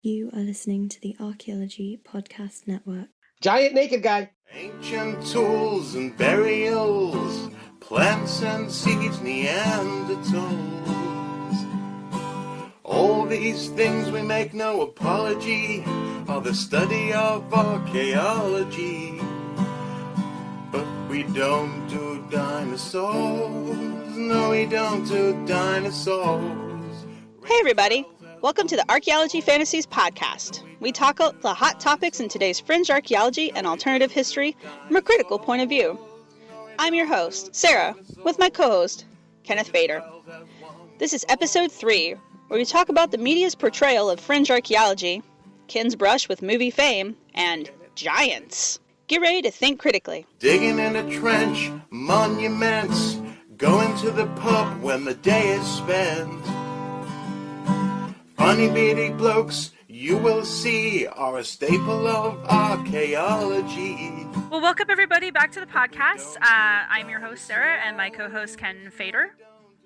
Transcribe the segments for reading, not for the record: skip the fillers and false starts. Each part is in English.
You are listening to the Archaeology Podcast Network. Giant naked guy. Ancient tools and burials, plants and seeds, Neanderthals. All these things we make no apology are the study of archaeology. But we don't do dinosaurs. No, we don't do dinosaurs. Hey everybody, welcome to the Archaeology Fantasies podcast. We tackle the hot topics in today's fringe archaeology and alternative history from a critical point of view. I'm your host, Sarah, with my co-host, Kenneth Bader. This is episode 3, where we talk about the media's portrayal of fringe archaeology, Ken's brush with movie fame, and giants. Get ready to think critically. Digging in a trench, monuments, going to the pub when the day is spent. Funny beady blokes you will see are a staple of archaeology. Well, welcome everybody back to the podcast. I'm your host, Sarah, and my co-host, Ken Fader.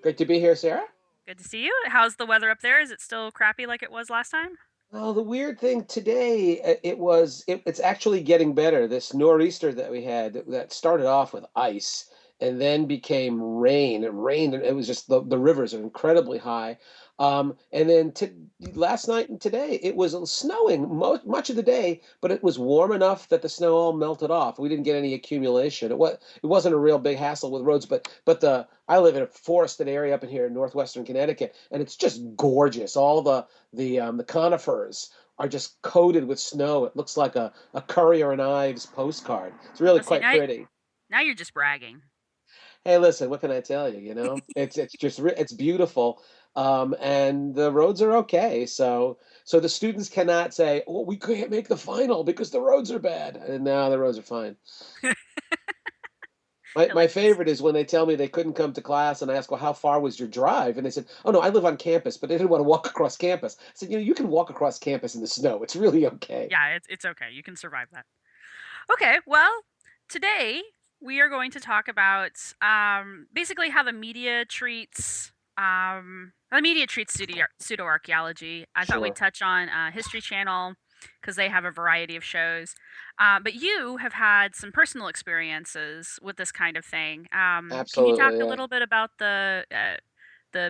Great to be here, Sarah. Good to see you. How's the weather up there? Is it still crappy like it was last time? Well, the weird thing today, it's actually getting better. This nor'easter that we had that started off with ice and then became rain. It rained, and it was just the rivers are incredibly high. And then last night and today, it was snowing much of the day, but it was warm enough that the snow all melted off. We didn't get any accumulation. It wasn't a real big hassle with roads, but I live in a forested area up in here in northwestern Connecticut, and it's just gorgeous. All the conifers are just coated with snow. It looks like a Currier and Ives postcard. It's really quite pretty. Now you're just bragging. Hey, listen, what can I tell you? You know, it's beautiful, and the roads are okay. So the students cannot say, "Oh, we can't make the final because the roads are bad." And now the roads are fine. My favorite is when they tell me they couldn't come to class, and I ask, "Well, how far was your drive?" And they said, "Oh no, I live on campus, but they didn't want to walk across campus." I said, you can walk across campus in the snow. It's really okay. Yeah, it's okay. You can survive that. Okay, well, today we are going to talk about basically how the media treats pseudo-archaeology. I thought we'd touch on History Channel because they have a variety of shows. But you have had some personal experiences with this kind of thing. Absolutely. Can you talk a little bit about the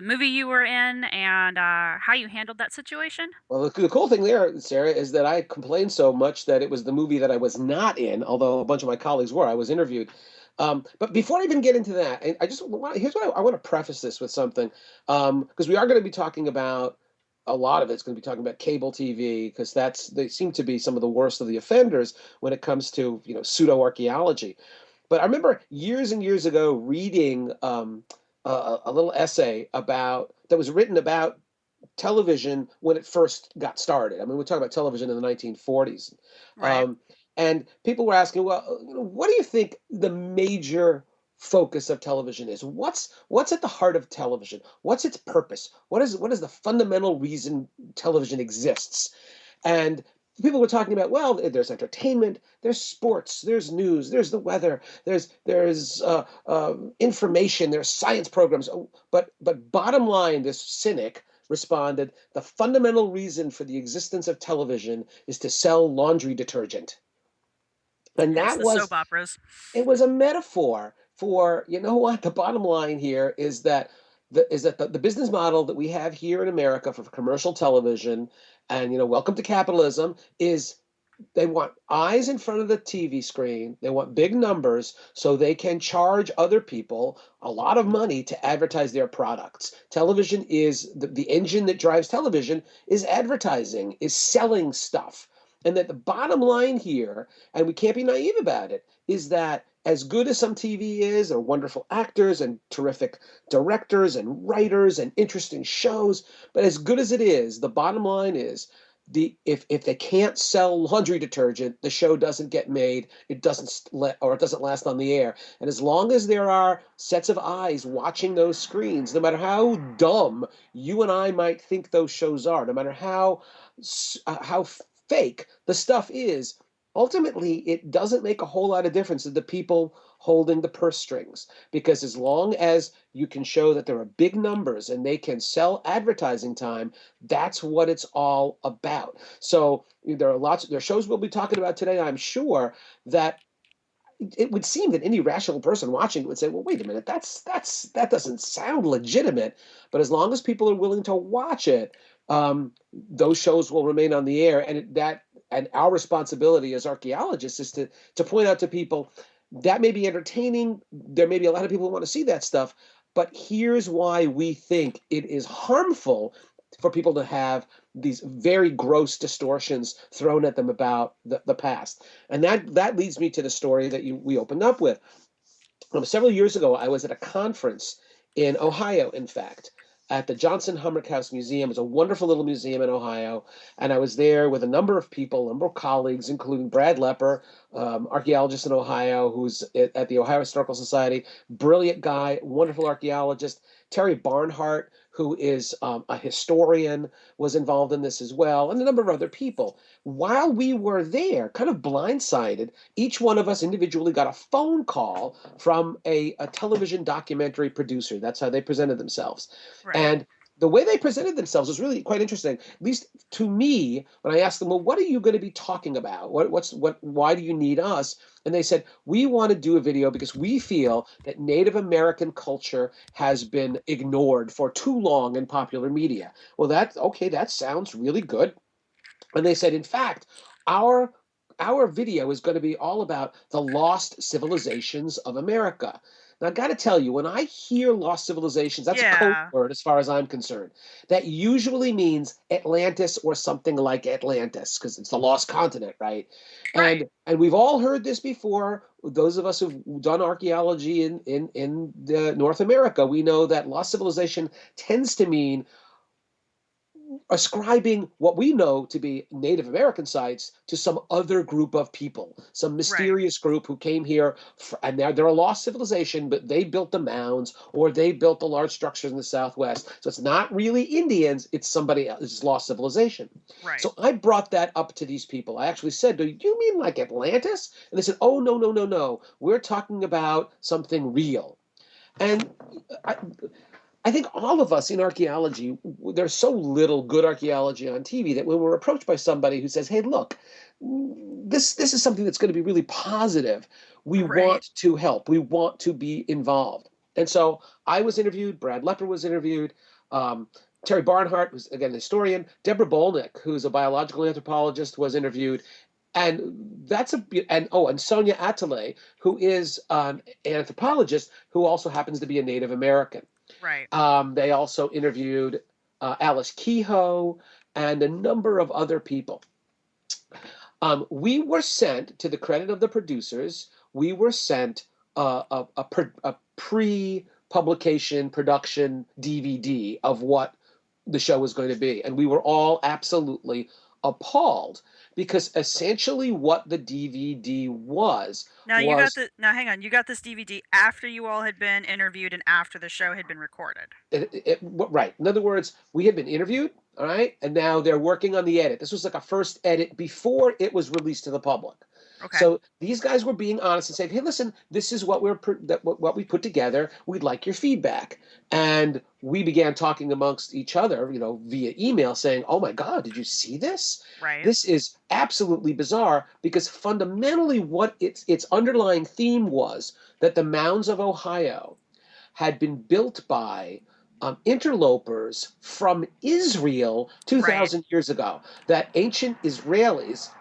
movie you were in and how you handled that situation? Well, the cool thing there, Sarah, is that I complained so much that it was the movie that I was not in, although a bunch of my colleagues were. I was interviewed. But before I even get into that, here's what I want to preface this with something, because we are going to be talking about a lot of it's going to be talking about cable TV, because they seem to be some of the worst of the offenders when it comes to pseudo archaeology. But I remember years and years ago reading a little essay that was written about television when it first got started. I mean, we're talking about television in the 1940s. Right. And people were asking, well, what do you think the major focus of television is? What's at the heart of television? What's its purpose? What is the fundamental reason television exists? And people were talking about, well, there's entertainment, there's sports, there's news, there's the weather, there's information, there's science programs. But bottom line, this cynic responded, the fundamental reason for the existence of television is to sell laundry detergent. And that was soap operas. It was a metaphor for, what, the bottom line here is that the business model that we have here in America for commercial television, and welcome to capitalism, is they want eyes in front of the TV screen. They want big numbers so they can charge other people a lot of money to advertise their products. Television is the engine that drives television is advertising, is selling stuff. And that the bottom line here, and we can't be naive about it, is that as good as some TV is, or wonderful actors and terrific directors and writers and interesting shows, but as good as it is, the bottom line is if they can't sell laundry detergent, the show doesn't get made. It doesn't last on the air. And as long as there are sets of eyes watching those screens, no matter how dumb you and I might think those shows are, no matter how fake the stuff is, ultimately it doesn't make a whole lot of difference to the people holding the purse strings, because as long as you can show that there are big numbers and they can sell advertising time, that's what it's all about. So there are shows we'll be talking about today, I'm sure, that it would seem that any rational person watching would say, well, wait a minute, that doesn't sound legitimate. But as long as people are willing to watch it, those shows will remain on the air. And our responsibility as archaeologists is to point out to people that may be entertaining. There may be a lot of people who want to see that stuff, but here's why we think it is harmful for people to have these very gross distortions thrown at them about the past. And that leads me to the story that we opened up with. Several years ago, I was at a conference in Ohio, in fact, at the Johnson Humrick House Museum. It's a wonderful little museum in Ohio. And I was there with a number of people, a number of colleagues, including Brad Lepper, archaeologist in Ohio, who's at the Ohio Historical Society, brilliant guy, wonderful archaeologist. Terry Barnhart, who is a historian, was involved in this as well, and a number of other people. While we were there, kind of blindsided, each one of us individually got a phone call from a television documentary producer. That's how they presented themselves. Right. And the way they presented themselves was really quite interesting, at least to me, when I asked them, well, what are you going to be talking about? Why do you need us? And they said, we want to do a video because we feel that Native American culture has been ignored for too long in popular media. Well, that sounds really good. And they said, in fact, our video is going to be all about the lost civilizations of America. Now, I got to tell you, when I hear lost civilizations, that's a code word as far as I'm concerned. That usually means Atlantis or something like Atlantis, because it's the lost continent, right? Right. And we've all heard this before. Those of us who've done archaeology in North America, we know that lost civilization tends to mean ascribing what we know to be Native American sites to some other group of people, some mysterious group who came here, and they're a lost civilization, but they built the mounds or they built the large structures in the Southwest. So it's not really Indians, it's somebody else, it's lost civilization. Right. So I brought that up to these people. I actually said, do you mean like Atlantis? And they said, oh, no. We're talking about something real. And I think all of us in archaeology, there's so little good archaeology on TV that when we're approached by somebody who says, hey, look, this is something that's going to be really positive, we want to help. We want to be involved. And so I was interviewed. Brad Lepper was interviewed. Terry Barnhart, who's, again, an historian. Deborah Bolnick, who's a biological anthropologist, was interviewed. And and Sonia Atale, who is an anthropologist who also happens to be a Native American. Right. They also interviewed Alice Kehoe and a number of other people. We were sent, to the credit of the producers, we were sent a pre-publication production DVD of what the show was going to be. And we were all absolutely appalled, because essentially what the DVD was. Now hang on, you got this DVD after you all had been interviewed and after the show had been recorded. Right. In other words, we had been interviewed, all right, and now they're working on the edit. This was like a first edit before it was released to the public. Okay. So these guys were being honest and saying, "Hey, listen, this is what what we put together. We'd like your feedback." And we began talking amongst each other, via email, saying, "Oh my God, did you see this? Right. This is absolutely bizarre," because fundamentally, what its underlying theme was that the mounds of Ohio had been built by interlopers from Israel 2,000 years ago. That ancient Israelis,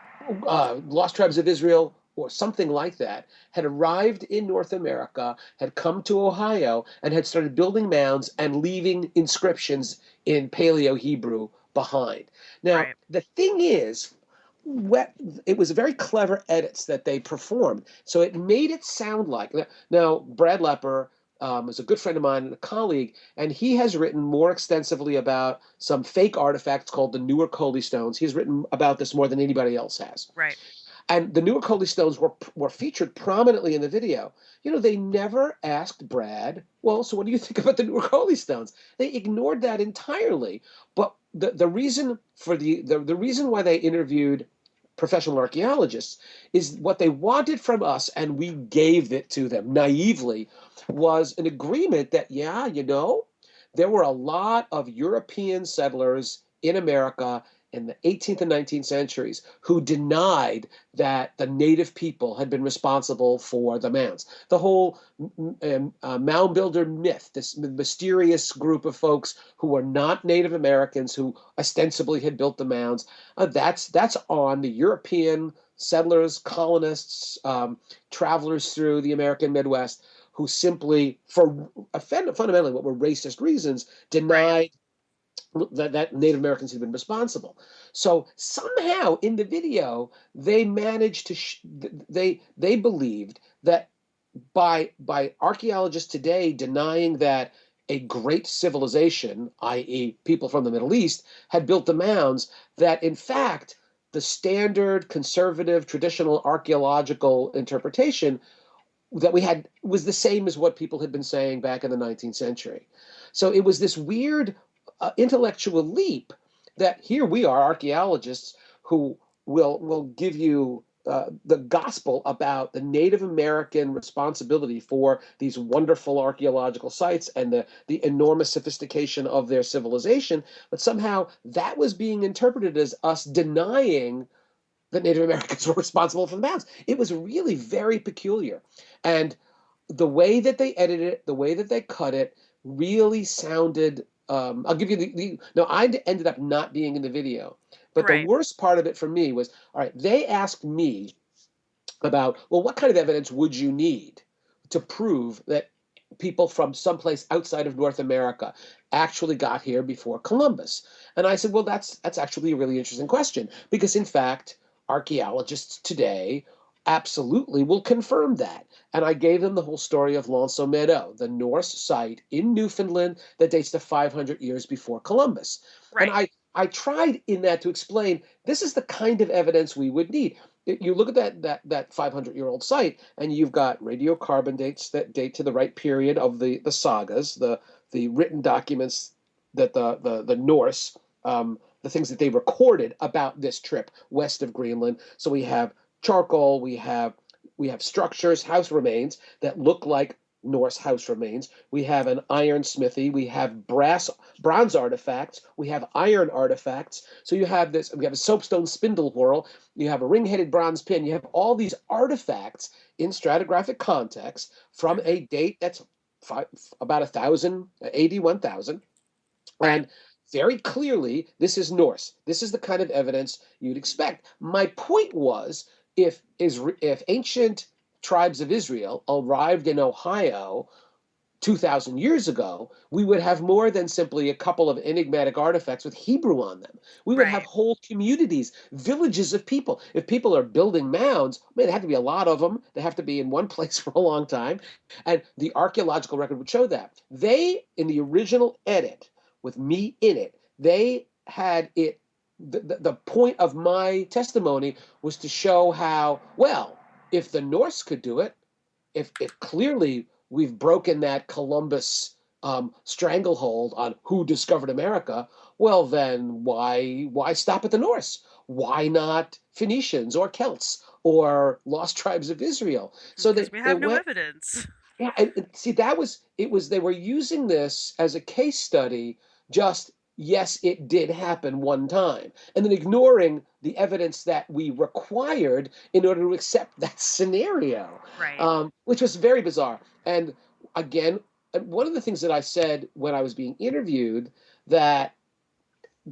lost tribes of Israel, or something like that, had arrived in North America, had come to Ohio, and had started building mounds and leaving inscriptions in Paleo Hebrew behind. Now, the thing is, it was very clever edits that they performed. So it made it sound like, now Brad Lepper is a good friend of mine and a colleague, and he has written more extensively about some fake artifacts called the Newark Holy Stones. He's written about this more than anybody else has. Right. And the Newark Holy Stones were featured prominently in the video. They never asked Brad, well, so what do you think about the Newark Holy Stones? They ignored that entirely. But the reason for the reason why they interviewed professional archaeologists, is what they wanted from us, and we gave it to them naively, was an agreement that, yeah, there were a lot of European settlers in America in the 18th and 19th centuries who denied that the native people had been responsible for the mounds. The whole mound builder myth, this mysterious group of folks who were not Native Americans who ostensibly had built the mounds, that's on the European settlers, colonists, travelers through the American Midwest who simply, for fundamentally what were racist reasons, denied that Native Americans had been responsible. So somehow in the video, they managed to they believed that by archaeologists today denying that a great civilization, i.e., people from the Middle East, had built the mounds, that in fact the standard conservative traditional archaeological interpretation that we had was the same as what people had been saying back in the 19th century. So it was this weird intellectual leap that here we are, archaeologists, who will give you the gospel about the Native American responsibility for these wonderful archaeological sites and the enormous sophistication of their civilization, but somehow that was being interpreted as us denying that Native Americans were responsible for the mounds. It was really very peculiar. And the way that they edited it, the way that they cut it, really sounded. I'll give you no, I ended up not being in the video. But the Right. worst part of it for me was, all right, they asked me about, well, what kind of evidence would you need to prove that people from someplace outside of North America actually got here before Columbus? And I said, well, that's actually a really interesting question, because in fact, archaeologists today absolutely will confirm that. And I gave them the whole story of L'Anse Meadow, the Norse site in Newfoundland that dates to 500 years before Columbus. And Right. I tried in that to explain this is the kind of evidence we would need. You look at that 500-year-old site, and you've got radiocarbon dates that date to the right period of the sagas, the written documents that the Norse, the things that they recorded about this trip west of Greenland. So we have charcoal, we have structures, house remains that look like Norse house remains. We have an iron smithy. We have bronze artifacts. We have iron artifacts. So we have a soapstone spindle whorl. You have a ring-headed bronze pin. You have all these artifacts in stratigraphic context from a date that's about 1,000, 1,000. Right. And very clearly, this is Norse. This is the kind of evidence you'd expect. My point was, if ancient tribes of Israel arrived in Ohio 2,000 years ago, we would have more than simply a couple of enigmatic artifacts with Hebrew on them. We would have Right. whole communities, villages of people. If people are building mounds, man, there have to be a lot of them. They have to be in one place for a long time. And the archaeological record would show that. They, in the original edit, with me in it, they had it. The point of my testimony was to show how, well, if the Norse could do it, if clearly we've broken that Columbus stranglehold on who discovered America, well, then why stop at the Norse? Why not Phoenicians or Celts or lost tribes of Israel? So Because we they have no went. evidence. Yeah, and see, they were using this as a case study, just, yes, it did happen one time, and then ignoring the evidence that we required in order to accept that scenario, Right. which was very bizarre. And again, one of the things that I said when I was being interviewed that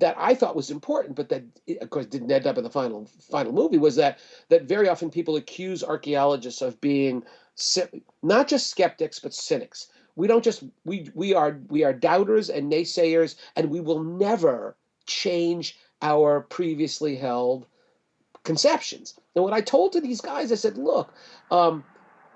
I thought was important, but that of course didn't end up in the final movie, was that very often people accuse archaeologists of being not just skeptics but cynics. We don't just we are doubters and naysayers, and we will never change our previously held conceptions. And what I told to these guys, I said, look,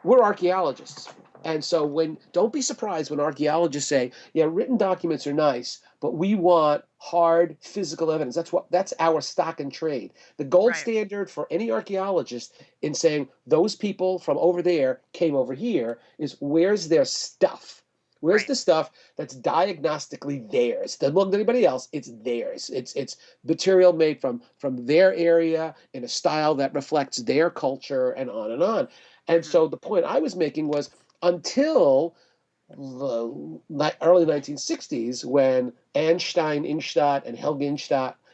we're archaeologists. And so don't be surprised when archaeologists say, yeah, written documents are nice, but we want hard physical evidence. That's our stock and trade. The gold Right. standard for any archaeologist in saying those people from over there came over here is, where's their stuff? Where's Right. the stuff that's diagnostically theirs? Doesn't belong to anybody else. It's theirs. It's material made from their area in a style that reflects their culture and on and on. And Mhm. so the point I was making was until the early 1960s when Einstein, Ingstadt, and Helge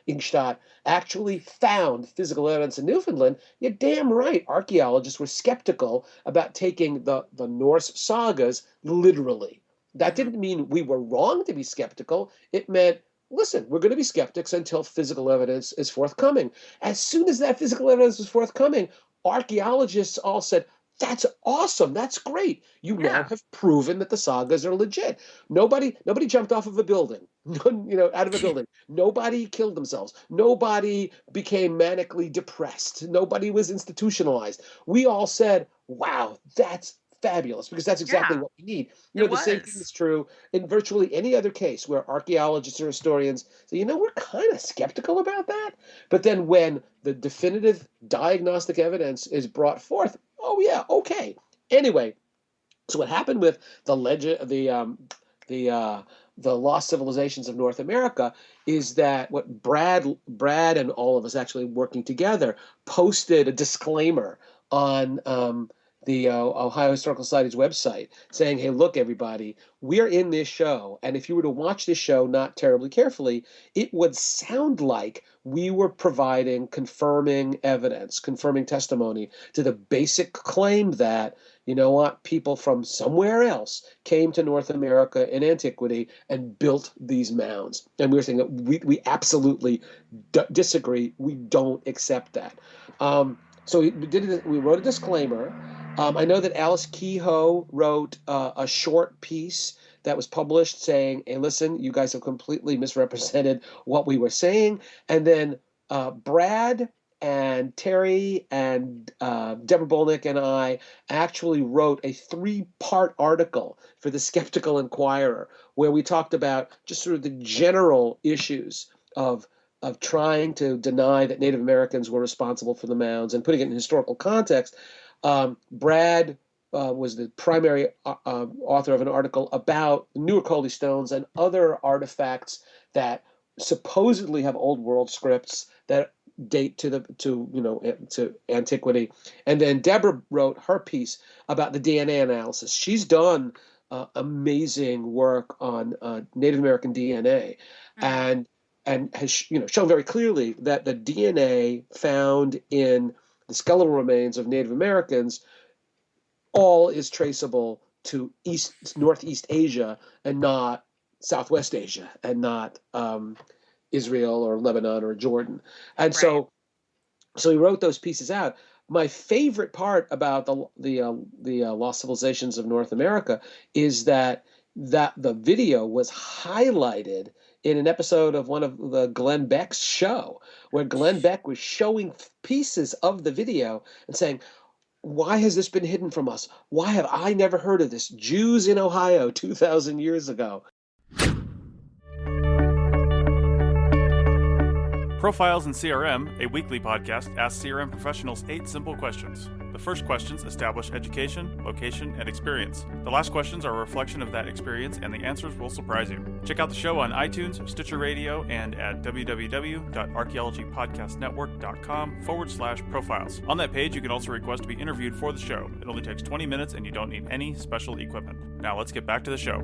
Ingstadt actually found physical evidence in Newfoundland, you're damn right. Archaeologists were skeptical about taking the Norse sagas literally. That Mhm. didn't mean we were wrong to be skeptical. It meant, listen, we're going to be skeptics until physical evidence is forthcoming. As soon as that physical evidence was forthcoming, archaeologists all said, that's awesome. That's great. You now Yeah. have proven that the sagas are legit. Nobody jumped off of a building, out of a building. Nobody killed themselves. Nobody became manically depressed. Nobody was institutionalized. We all said, wow, that's fabulous, because that's exactly Yeah. what we need. It The same thing was. is true in virtually any other case where archaeologists or historians say, we're kind of skeptical about that. But then when the definitive diagnostic evidence is brought forth, oh yeah, okay. Anyway, so what happened with the legend, the the lost civilizations of North America is that what Brad and all of us actually working together posted a disclaimer on the Ohio Historical Society's website saying, "Hey, look, everybody, we're in this show, and if you were to watch this show not terribly carefully, it would sound like we were providing confirming evidence, confirming testimony to the basic claim that." You know what? People from somewhere else came to North America in antiquity and built these mounds. And we were saying that we absolutely disagree. We don't accept that. So we wrote a disclaimer. I know that Alice Kehoe wrote a short piece that was published saying, hey, listen, you guys have completely misrepresented what we were saying. And then Brad and Terry and Deborah Bolnick and I actually wrote a 3-part article for the Skeptical Inquirer where we talked about just sort of the general issues of trying to deny that Native Americans were responsible for the mounds and putting it in historical context. Brad was the primary author of an article about the Newer Coley stones and other artifacts that supposedly have old world scripts that date to antiquity. And then Deborah wrote her piece about the DNA analysis. She's done amazing work on Native American DNA, Mhm. and has shown very clearly that the DNA found in the skeletal remains of Native Americans all is traceable to Northeast Asia and not Southwest Asia and not Israel or Lebanon or Jordan. And Right. so he wrote those pieces out. My favorite part about the lost civilizations of North America is that the video was highlighted in an episode of one of the Glenn Beck's show, where Glenn Beck was showing pieces of the video and saying, "Why has this been hidden from us? Why have I never heard of this? Jews in Ohio 2,000 years ago." Profiles in CRM, a weekly podcast, asks CRM professionals 8 simple questions. The first questions establish education, location, and experience. The last questions are a reflection of that experience, and the answers will surprise you. Check out the show on iTunes, Stitcher Radio, and at www.archaeologypodcastnetwork.com/profiles. On that page, you can also request to be interviewed for the show. It only takes 20 minutes, and you don't need any special equipment. Now let's get back to the show.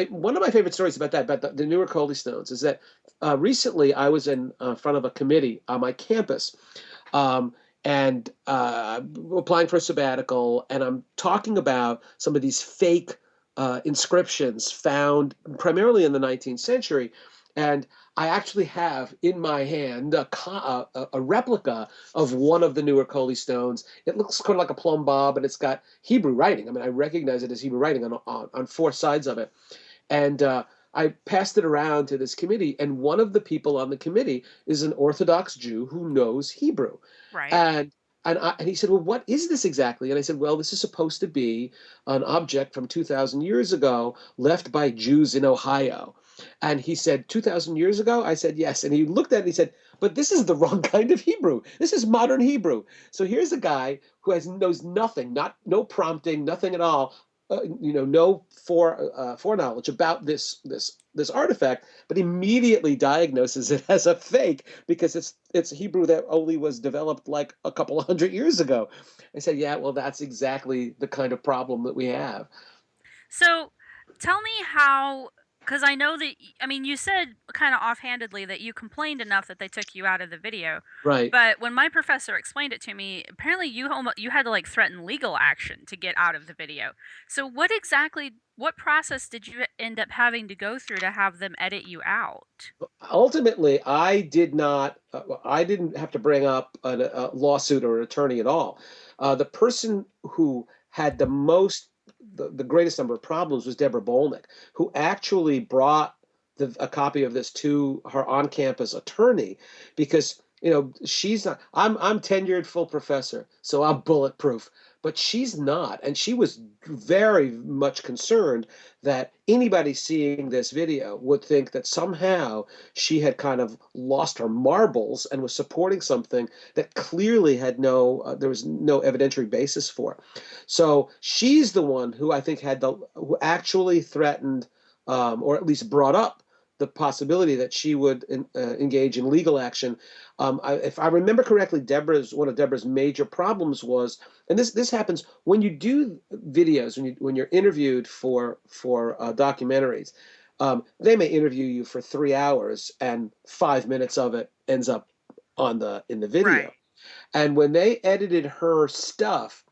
One of my favorite stories about the Newer Coley stones is that recently I was in front of a committee on my campus, and applying for a sabbatical, and I'm talking about some of these fake inscriptions found primarily in the 19th century. And I actually have in my hand a replica of one of the Newer Coley stones. It looks kind of like a plumb bob, and it's got Hebrew writing. I mean, I recognize it as Hebrew writing on 4 sides of it. And I passed it around to this committee, and one of the people on the committee is an Orthodox Jew who knows Hebrew. Right. And he said, well, what is this exactly? And I said, well, this is supposed to be an object from 2,000 years ago left by Jews in Ohio. And he said, 2,000 years ago? I said, yes. And he looked at it and he said, but this is the wrong kind of Hebrew. This is modern Hebrew. So here's a guy who knows nothing, no prompting, nothing at all, no foreknowledge about this artifact, but immediately diagnoses it as a fake because it's Hebrew that only was developed like a couple of hundred years ago. I said, yeah, well, that's exactly the kind of problem that we have. So tell me how, because I know that, I mean, you said kind of offhandedly that you complained enough that they took you out of the video. Right. But when my professor explained it to me, apparently you had to like threaten legal action to get out of the video. So what process did you end up having to go through to have them edit you out? Ultimately, I didn't have to bring up a lawsuit or an attorney at all. The person who had the greatest number of problems was Deborah Bolnick, who actually brought a copy of this to her on-campus attorney because she's not. I'm tenured full professor, so I'm bulletproof, but she's not, and she was very much concerned that anybody seeing this video would think that somehow she had kind of lost her marbles and was supporting something that clearly had there was no evidentiary basis for. So she's the one who I think who actually threatened, or at least brought up the possibility that she would engage in legal action. If I remember correctly, one of Deborah's major problems was, and this happens when you do videos, when you're interviewed for documentaries. They may interview you for 3 hours, and 5 minutes of it ends up in the video. Right. And when they edited her stuff,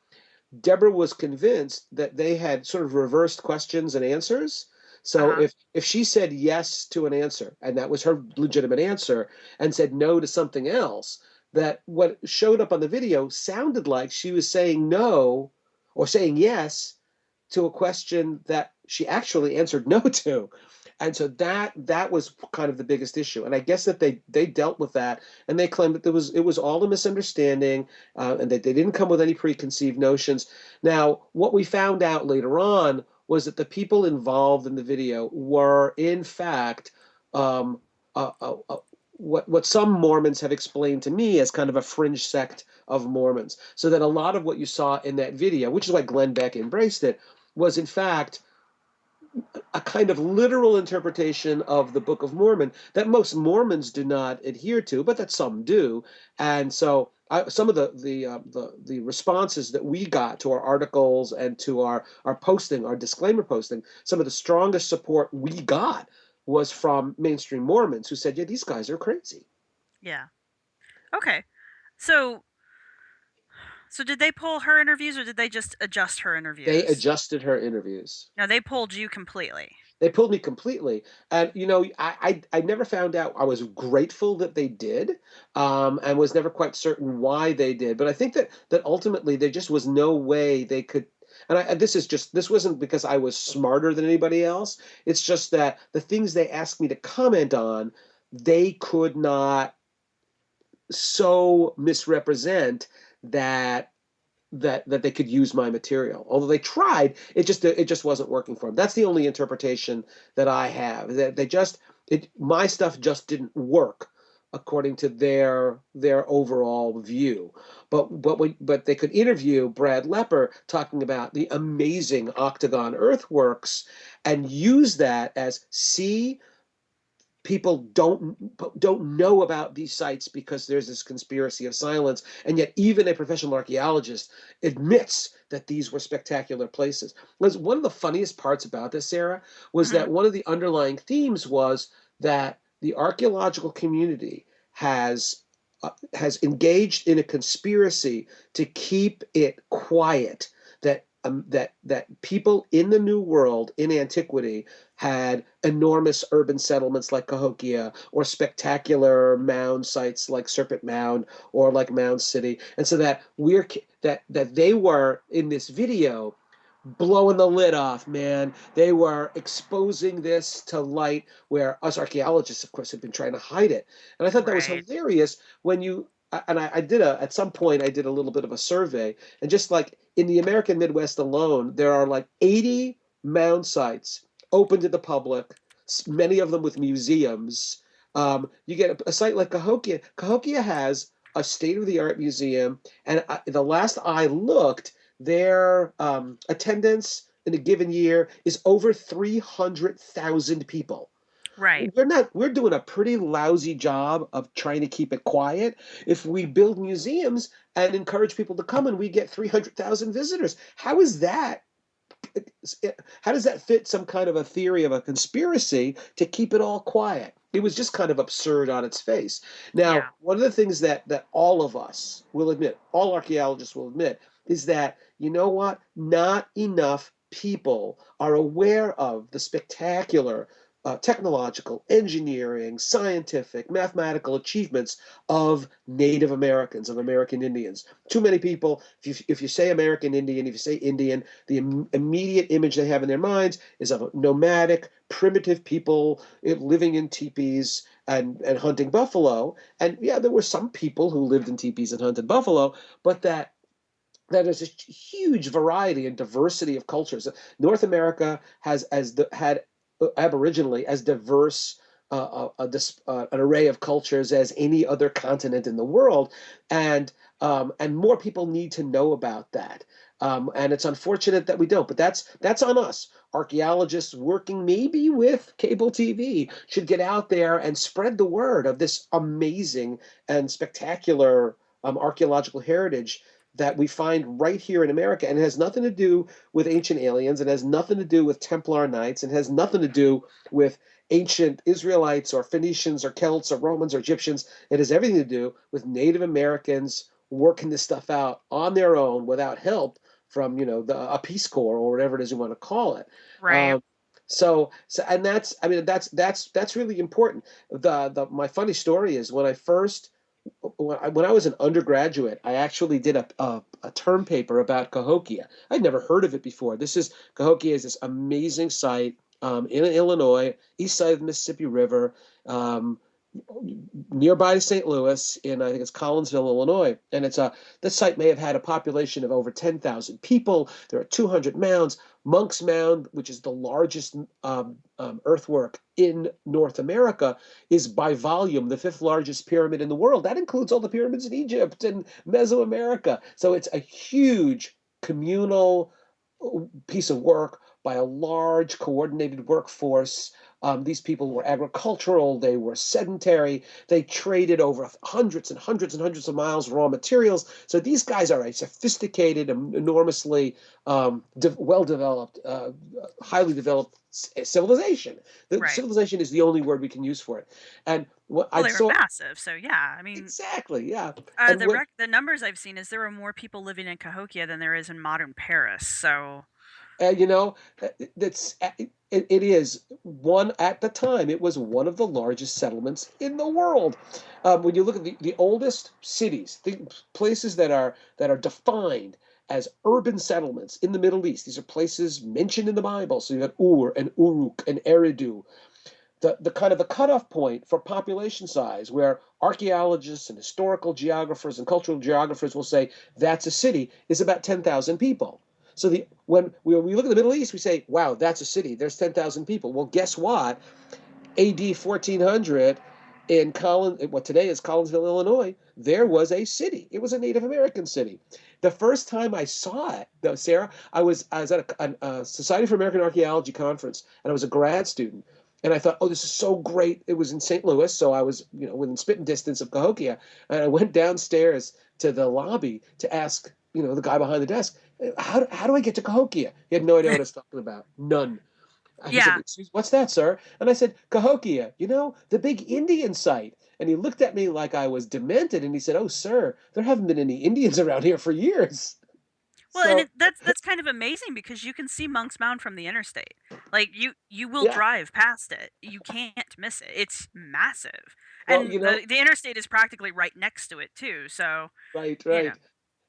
Deborah was convinced that they had sort of reversed questions and answers. So if she said yes to an answer, and that was her legitimate answer, and said no to something else, that what showed up on the video sounded like she was saying no or saying yes to a question that she actually answered no to. And so that was kind of the biggest issue. And I guess that they dealt with that, and they claimed that it was all a misunderstanding, and that they didn't come with any preconceived notions. Now, what we found out later on was that the people involved in the video were, in fact, what some Mormons have explained to me as kind of a fringe sect of Mormons. So that a lot of what you saw in that video, which is why Glenn Beck embraced it, was in fact a kind of literal interpretation of the Book of Mormon that most Mormons do not adhere to, but that some do. And so some of the responses that we got to our articles and to our posting, our disclaimer posting, some of the strongest support we got was from mainstream Mormons who said, yeah, these guys are crazy. Yeah. Okay. So did they pull her interviews or did they just adjust her interviews? They adjusted her interviews. No, they pulled you completely. They pulled me completely. And, I never found out. I was grateful that they did, and was never quite certain why they did. But I think that ultimately there just was no way they could. And this wasn't because I was smarter than anybody else. It's just that the things they asked me to comment on, they could not so misrepresent that they could use my material. Although they tried, it just wasn't working for them. That's the only interpretation that I have. That my stuff just didn't work according to their overall view. But they could interview Brad Lepper talking about the amazing octagon earthworks and use that as, see, people don't know about these sites because there's this conspiracy of silence, and yet even a professional archaeologist admits that these were spectacular places. Because one of the funniest parts about this, Sarah, was that one of the underlying themes was that the archaeological community has engaged in a conspiracy to keep it quiet, that people in the New World, in antiquity, had enormous urban settlements like Cahokia, or spectacular mound sites like Serpent Mound or like Mound City, and so that they were in this video blowing the lid off, man. They were exposing this to light where us archaeologists, of course, have been trying to hide it. And I thought that was hilarious when you. And at some point I did a little bit of a survey, and just like in the American Midwest alone, there are like 80 mound sites open to the public many of them with museums. You get a site like Cahokia. Cahokia has a state-of-the-art museum, and the last I looked, their attendance in a given year is over 300,000 people. Right. We're doing a pretty lousy job of trying to keep it quiet. If we build museums and encourage people to come and we get 300,000 visitors, how does that fit some kind of a theory of a conspiracy to keep it all quiet? It was just kind of absurd on its face. Now, Yeah. one of the things that all of us will admit, all archaeologists will admit, is that, you know what? Not enough people are aware of the spectacular technological, engineering, scientific, mathematical achievements of Native Americans, of American Indians. Too many people, if you say American Indian, if you say Indian, the immediate image they have in their minds is of nomadic, primitive people living in teepees and hunting buffalo. And yeah, there were some people who lived in teepees and hunted buffalo, but that is a huge variety and diversity of cultures. North America had aboriginally as diverse an array of cultures as any other continent in the world, and more people need to know about that. And it's unfortunate that we don't, but that's on us. Archaeologists working maybe with cable TV should get out there and spread the word of this amazing and spectacular archaeological heritage that we find right here in America, and it has nothing to do with ancient aliens, it has nothing to do with Templar Knights, it has nothing to do with ancient Israelites or Phoenicians or Celts or Romans or Egyptians. It has everything to do with Native Americans working this stuff out on their own without help from a Peace Corps or whatever it is you want to call it. Right. And that's really important. My funny story is when I was an undergraduate, I actually did a term paper about Cahokia. I'd never heard of it before. Cahokia is this amazing site in Illinois, east side of the Mississippi River, nearby to St. Louis, I think it's Collinsville, Illinois. And this site may have had a population of over 10,000 people. There are 200 mounds. Monk's Mound, which is the largest earthwork in North America, is by volume the fifth largest pyramid in the world. That includes all the pyramids in Egypt and Mesoamerica. So it's a huge communal piece of work by a large coordinated workforce. These people were agricultural, they were sedentary, they traded over hundreds and hundreds and hundreds of miles of raw materials. So these guys are a sophisticated, enormously well-developed, highly developed civilization. Right. Civilization is the only word we can use for it. And what Well, I they were saw massive, so yeah. I mean, exactly, yeah. the numbers I've seen is there were more people living in Cahokia than there is in modern Paris. So You know, that's it is one at the time. It was one of the largest settlements in the world. When you look at the oldest cities, the places that are defined as urban settlements in the Middle East, these are places mentioned in the Bible. So you have Ur and Uruk and Eridu. The kind of the cutoff point for population size, where archaeologists and historical geographers and cultural geographers will say that's a city, is about 10,000 people. So when we look at the Middle East, we say, wow, that's a city. There's 10,000 people. Well, guess what? AD 1400 in what today is Collinsville, Illinois, there was a city. It was a Native American city. The first time I saw it, though, Sarah, I was at a Society for American Archaeology conference, and I was a grad student. And I thought, oh, this is so great. It was in St. Louis, so I was, within spitting distance of Cahokia. And I went downstairs to the lobby to ask, the guy behind the desk, how do I get to Cahokia? He had no idea what I was talking about. None. He said, yeah, "Excuse, what's that, sir?" And I said, Cahokia, the big Indian site. And he looked at me like I was demented, and he said, oh, sir, there haven't been any Indians around here for years. well, and So, that's kind of amazing because you can see Monk's Mound from the interstate. Like you will yeah, drive past it. You can't miss it. It's massive, well, and the interstate is practically right next to it too. So right, you know, right.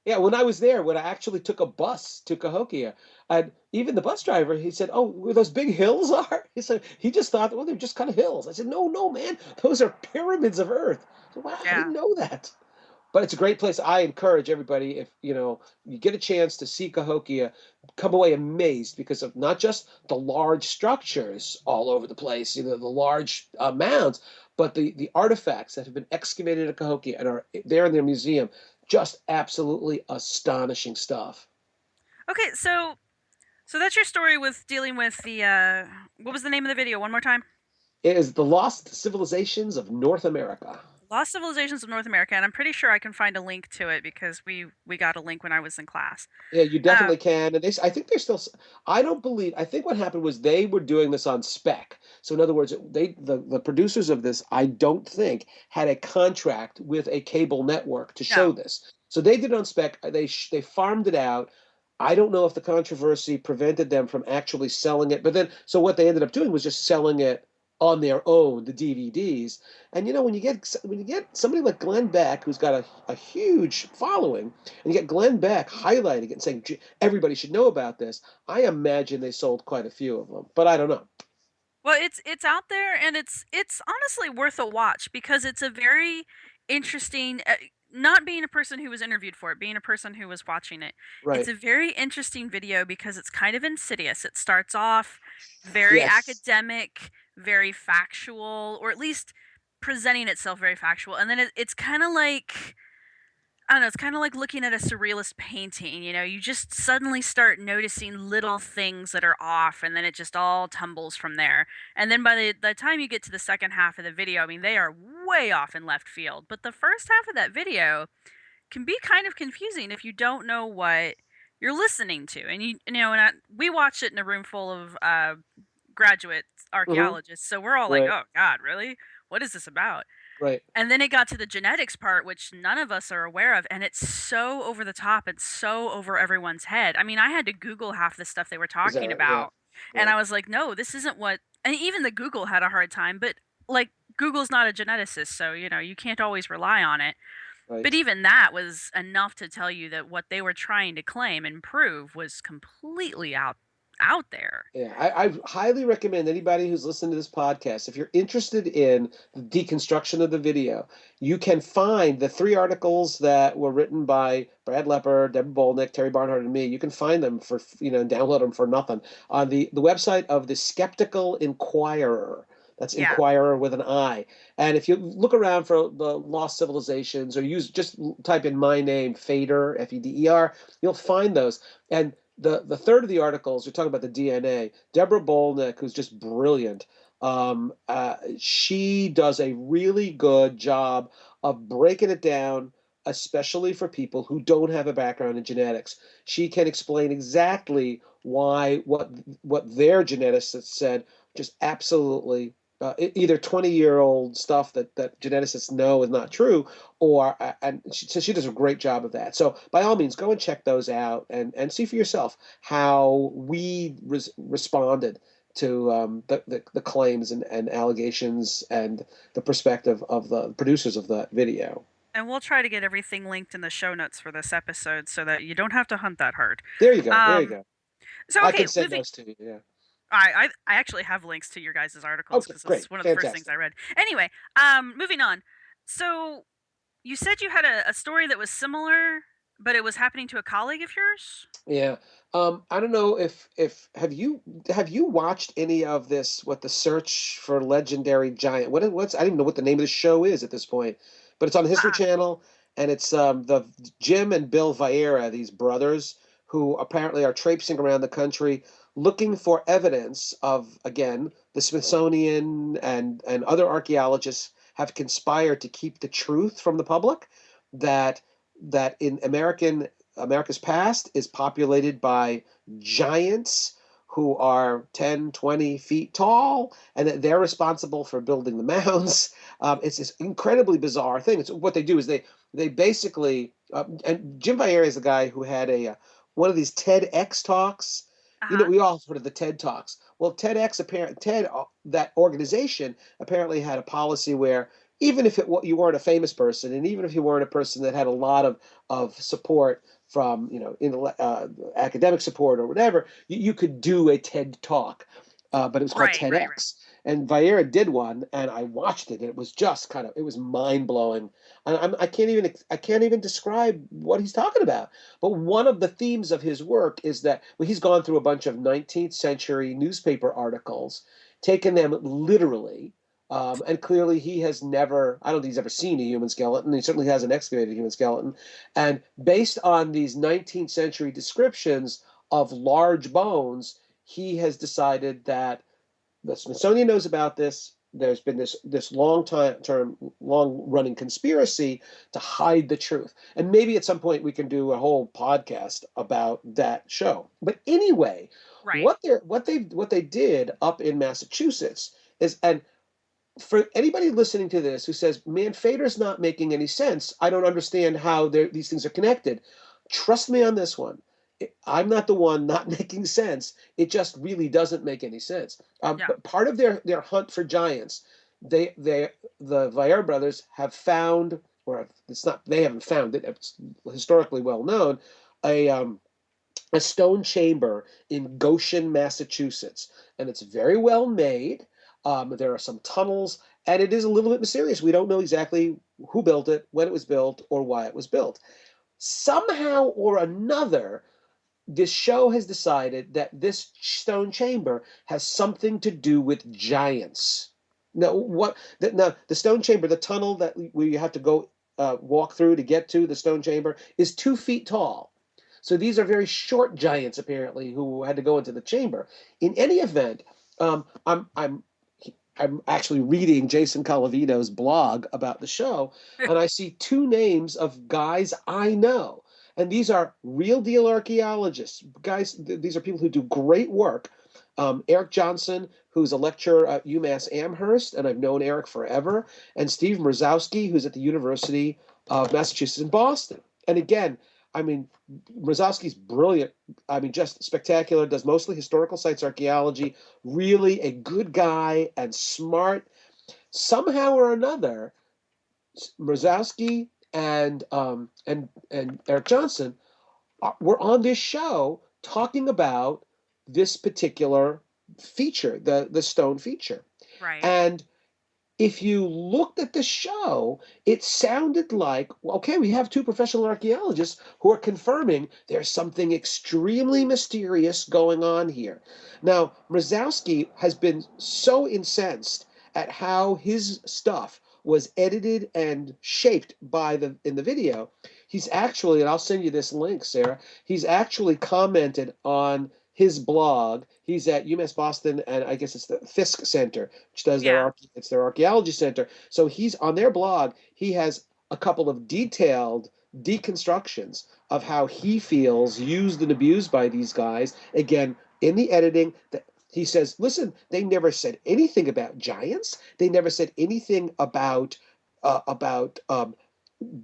Yeah, when I was there, when I actually took a bus to Cahokia, and even the bus driver, he said, "Oh, where those big hills are?" He said he just thought, "Well, they're just kind of hills." I said, "No, no, man, those are pyramids of Earth." I said, wow, I yeah. didn't know that. But it's a great place. I encourage everybody, if you get a chance to see Cahokia, come away amazed because of not just the large structures all over the place, the large mounds, but the artifacts that have been excavated at Cahokia and are there in their museum. Just absolutely astonishing stuff. Okay, so that's your story with dealing with the what was the name of the video? One more time. It is the Lost Civilizations of North America. Lost Civilizations of North America, and I'm pretty sure I can find a link to it because we got a link when I was in class. Yeah, you Um, definitely can. And I think they're still. I don't believe. I think what happened was they were doing this on spec. So in other words, the producers of this, I don't think, had a contract with a cable network to show no. this. So they did it on spec. They farmed it out. I don't know if the controversy prevented them from actually selling it, but then so what they ended up doing was just selling it on their own, the DVDs. And when you get somebody like Glenn Beck, who's got a huge following, and you get Glenn Beck highlighting it and saying everybody should know about this, I imagine they sold quite a few of them, but I don't know. Well, it's out there, and it's honestly worth a watch because it's a very interesting. Not being a person who was interviewed for it, being a person who was watching it, it's Right. a very interesting video because it's kind of insidious. It starts off very Yes. academic, very factual, or at least presenting itself very factual, and then it's kind of like I don't know, it's kind of like looking at a surrealist painting, you just suddenly start noticing little things that are off and then it just all tumbles from there. And then by the time you get to the second half of the video, I mean, they are way off in left field. But the first half of that video can be kind of confusing if you don't know what you're listening to. And we watched it in a room full of graduate Hmm. archaeologists, so we're all like, Right. "Oh God, really? What is this about?" Right. And then it got to the genetics part, which none of us are aware of, and it's so over the top and so over everyone's head. I mean, I had to Google half the stuff they were Is that talking right? Yeah. about, and Yeah. I was like, "No, this isn't what." And even the Google had a hard time, but like Google's not a geneticist, so you can't always rely on it. But Right. even that was enough to tell you that what they were trying to claim and prove was completely out there. Yeah, I highly recommend anybody who's listening to this podcast, if you're interested in the deconstruction of the video, you can find the three articles that were written by Brad Lepper, Deborah Bolnick, Terry Barnhart, and me. You can find them and download them for nothing on the website of the Skeptical Inquirer. That's Yeah. Inquirer with an I. And if you look around for the lost civilizations or just type in my name, Fader, Feder, you'll find those. And the third of the articles, you're talking about the DNA. Deborah Bolnick, who's just brilliant, she does a really good job of breaking it down, especially for people who don't have a background in genetics. She can explain exactly why what their geneticists said just absolutely either 20-year-old stuff that geneticists know is not true, so she does a great job of that. So by all means, go and check those out and see for yourself how we responded to the claims and allegations and the perspective of the producers of that video. And we'll try to get everything linked in the show notes for this episode so that you don't have to hunt that hard. There you go. There you Um, go. so I okay, can send moving. those to you. Yeah. I actually have links to your guys' articles Okay. because Great. it's one of the first things Fantastic. I read. Anyway, moving on. So you said you had a story that was similar, but it was happening to a colleague of yours. Yeah. I don't know if have you watched any of this, what the search for legendary giant? What's I don't even know what the name of the show is at this point, but it's on the History Uh-uh. Channel, and it's the Jim and Bill Vieira, these brothers who apparently are traipsing around the country looking for evidence of, again, the Smithsonian and other archaeologists have conspired to keep the truth from the public, that in America's past is populated by giants who are 10, 20 feet tall, and that they're responsible for building the mounds. It's this incredibly bizarre thing. It's what they do is they basically and Jim Vieira is the guy who had a one of these TEDx talks. Uh-huh. We all heard of the TED Talks. Well, that organization apparently had a policy where even if you weren't a famous person, and even if you weren't a person that had a lot of support from academic support or whatever, you could do a TED Talk, but it was called Right. TEDx. And Vieira did one, and I watched it, and it was just it was mind blowing. And I can't even describe what he's talking about. But one of the themes of his work is that, well, he's gone through a bunch of 19th century newspaper articles, taken them literally. And clearly, he has never, I don't think he's ever seen a human skeleton. He certainly hasn't excavated a human skeleton. And based on these 19th century descriptions of large bones, he has decided that the Smithsonian knows about this. There's been this long running conspiracy to hide the truth. And maybe at some point we can do a whole podcast about that show. But anyway, Right. what they did up in Massachusetts is, and for anybody listening to this who says, man, Fader's not making any sense, I don't understand how these things are connected. Trust me on this one. I'm not the one not making sense. It just really doesn't make any sense. Yeah. But part of their hunt for giants, the Vieira brothers have found, or it's not, they haven't found it, it's historically well known, a stone chamber in Goshen, Massachusetts. And it's very well made. There are some tunnels, and it is a little bit mysterious. We don't know exactly who built it, when it was built, or why it was built. Somehow or another, this show has decided that this stone chamber has something to do with giants. Now, the stone chamber, the tunnel that we have to go walk through to get to the stone chamber, is 2 feet tall. So these are very short giants, apparently, who had to go into the chamber. In any event, I'm actually reading Jason Colavito's blog about the show, and I see 2 names of guys I know. And these are real deal archaeologists. Guys, these are people who do great work. Eric Johnson, who's a lecturer at UMass Amherst, and I've known Eric forever, and Steve Mrozowski, who's at the University of Massachusetts in Boston. And again, I mean, Mrozowski's brilliant. I mean, just spectacular, does mostly historical sites archaeology, really a good guy and smart. Somehow or another, Mrozowski and Eric Johnson were on this show talking about this particular feature, the stone feature. Right. And if you looked at the show, it sounded like, okay, we have 2 professional archaeologists who are confirming there's something extremely mysterious going on here. Now, Mrozowski has been so incensed at how his stuff was edited and shaped in the video. He's actually, and I'll send you this link, Sarah, he's actually commented on his blog. He's at UMass Boston, and I guess it's the Fisk Center, which does their archaeology center. So he's on their blog. He has a couple of detailed deconstructions of how he feels used and abused by these guys. Again, in the editing, he says, listen, they never said anything about giants. They never said anything about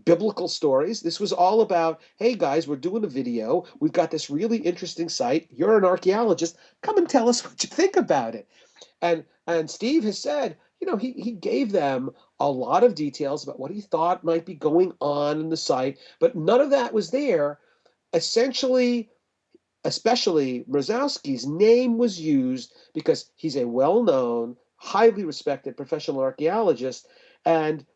biblical stories. This was all about, hey guys, we're doing a video. We've got this really interesting site. You're an archaeologist. Come and tell us what you think about it. And Steve has said, he gave them a lot of details about what he thought might be going on in the site, but none of that was there. Essentially, especially Mrozowski's name was used because he's a well-known, highly respected professional archaeologist, and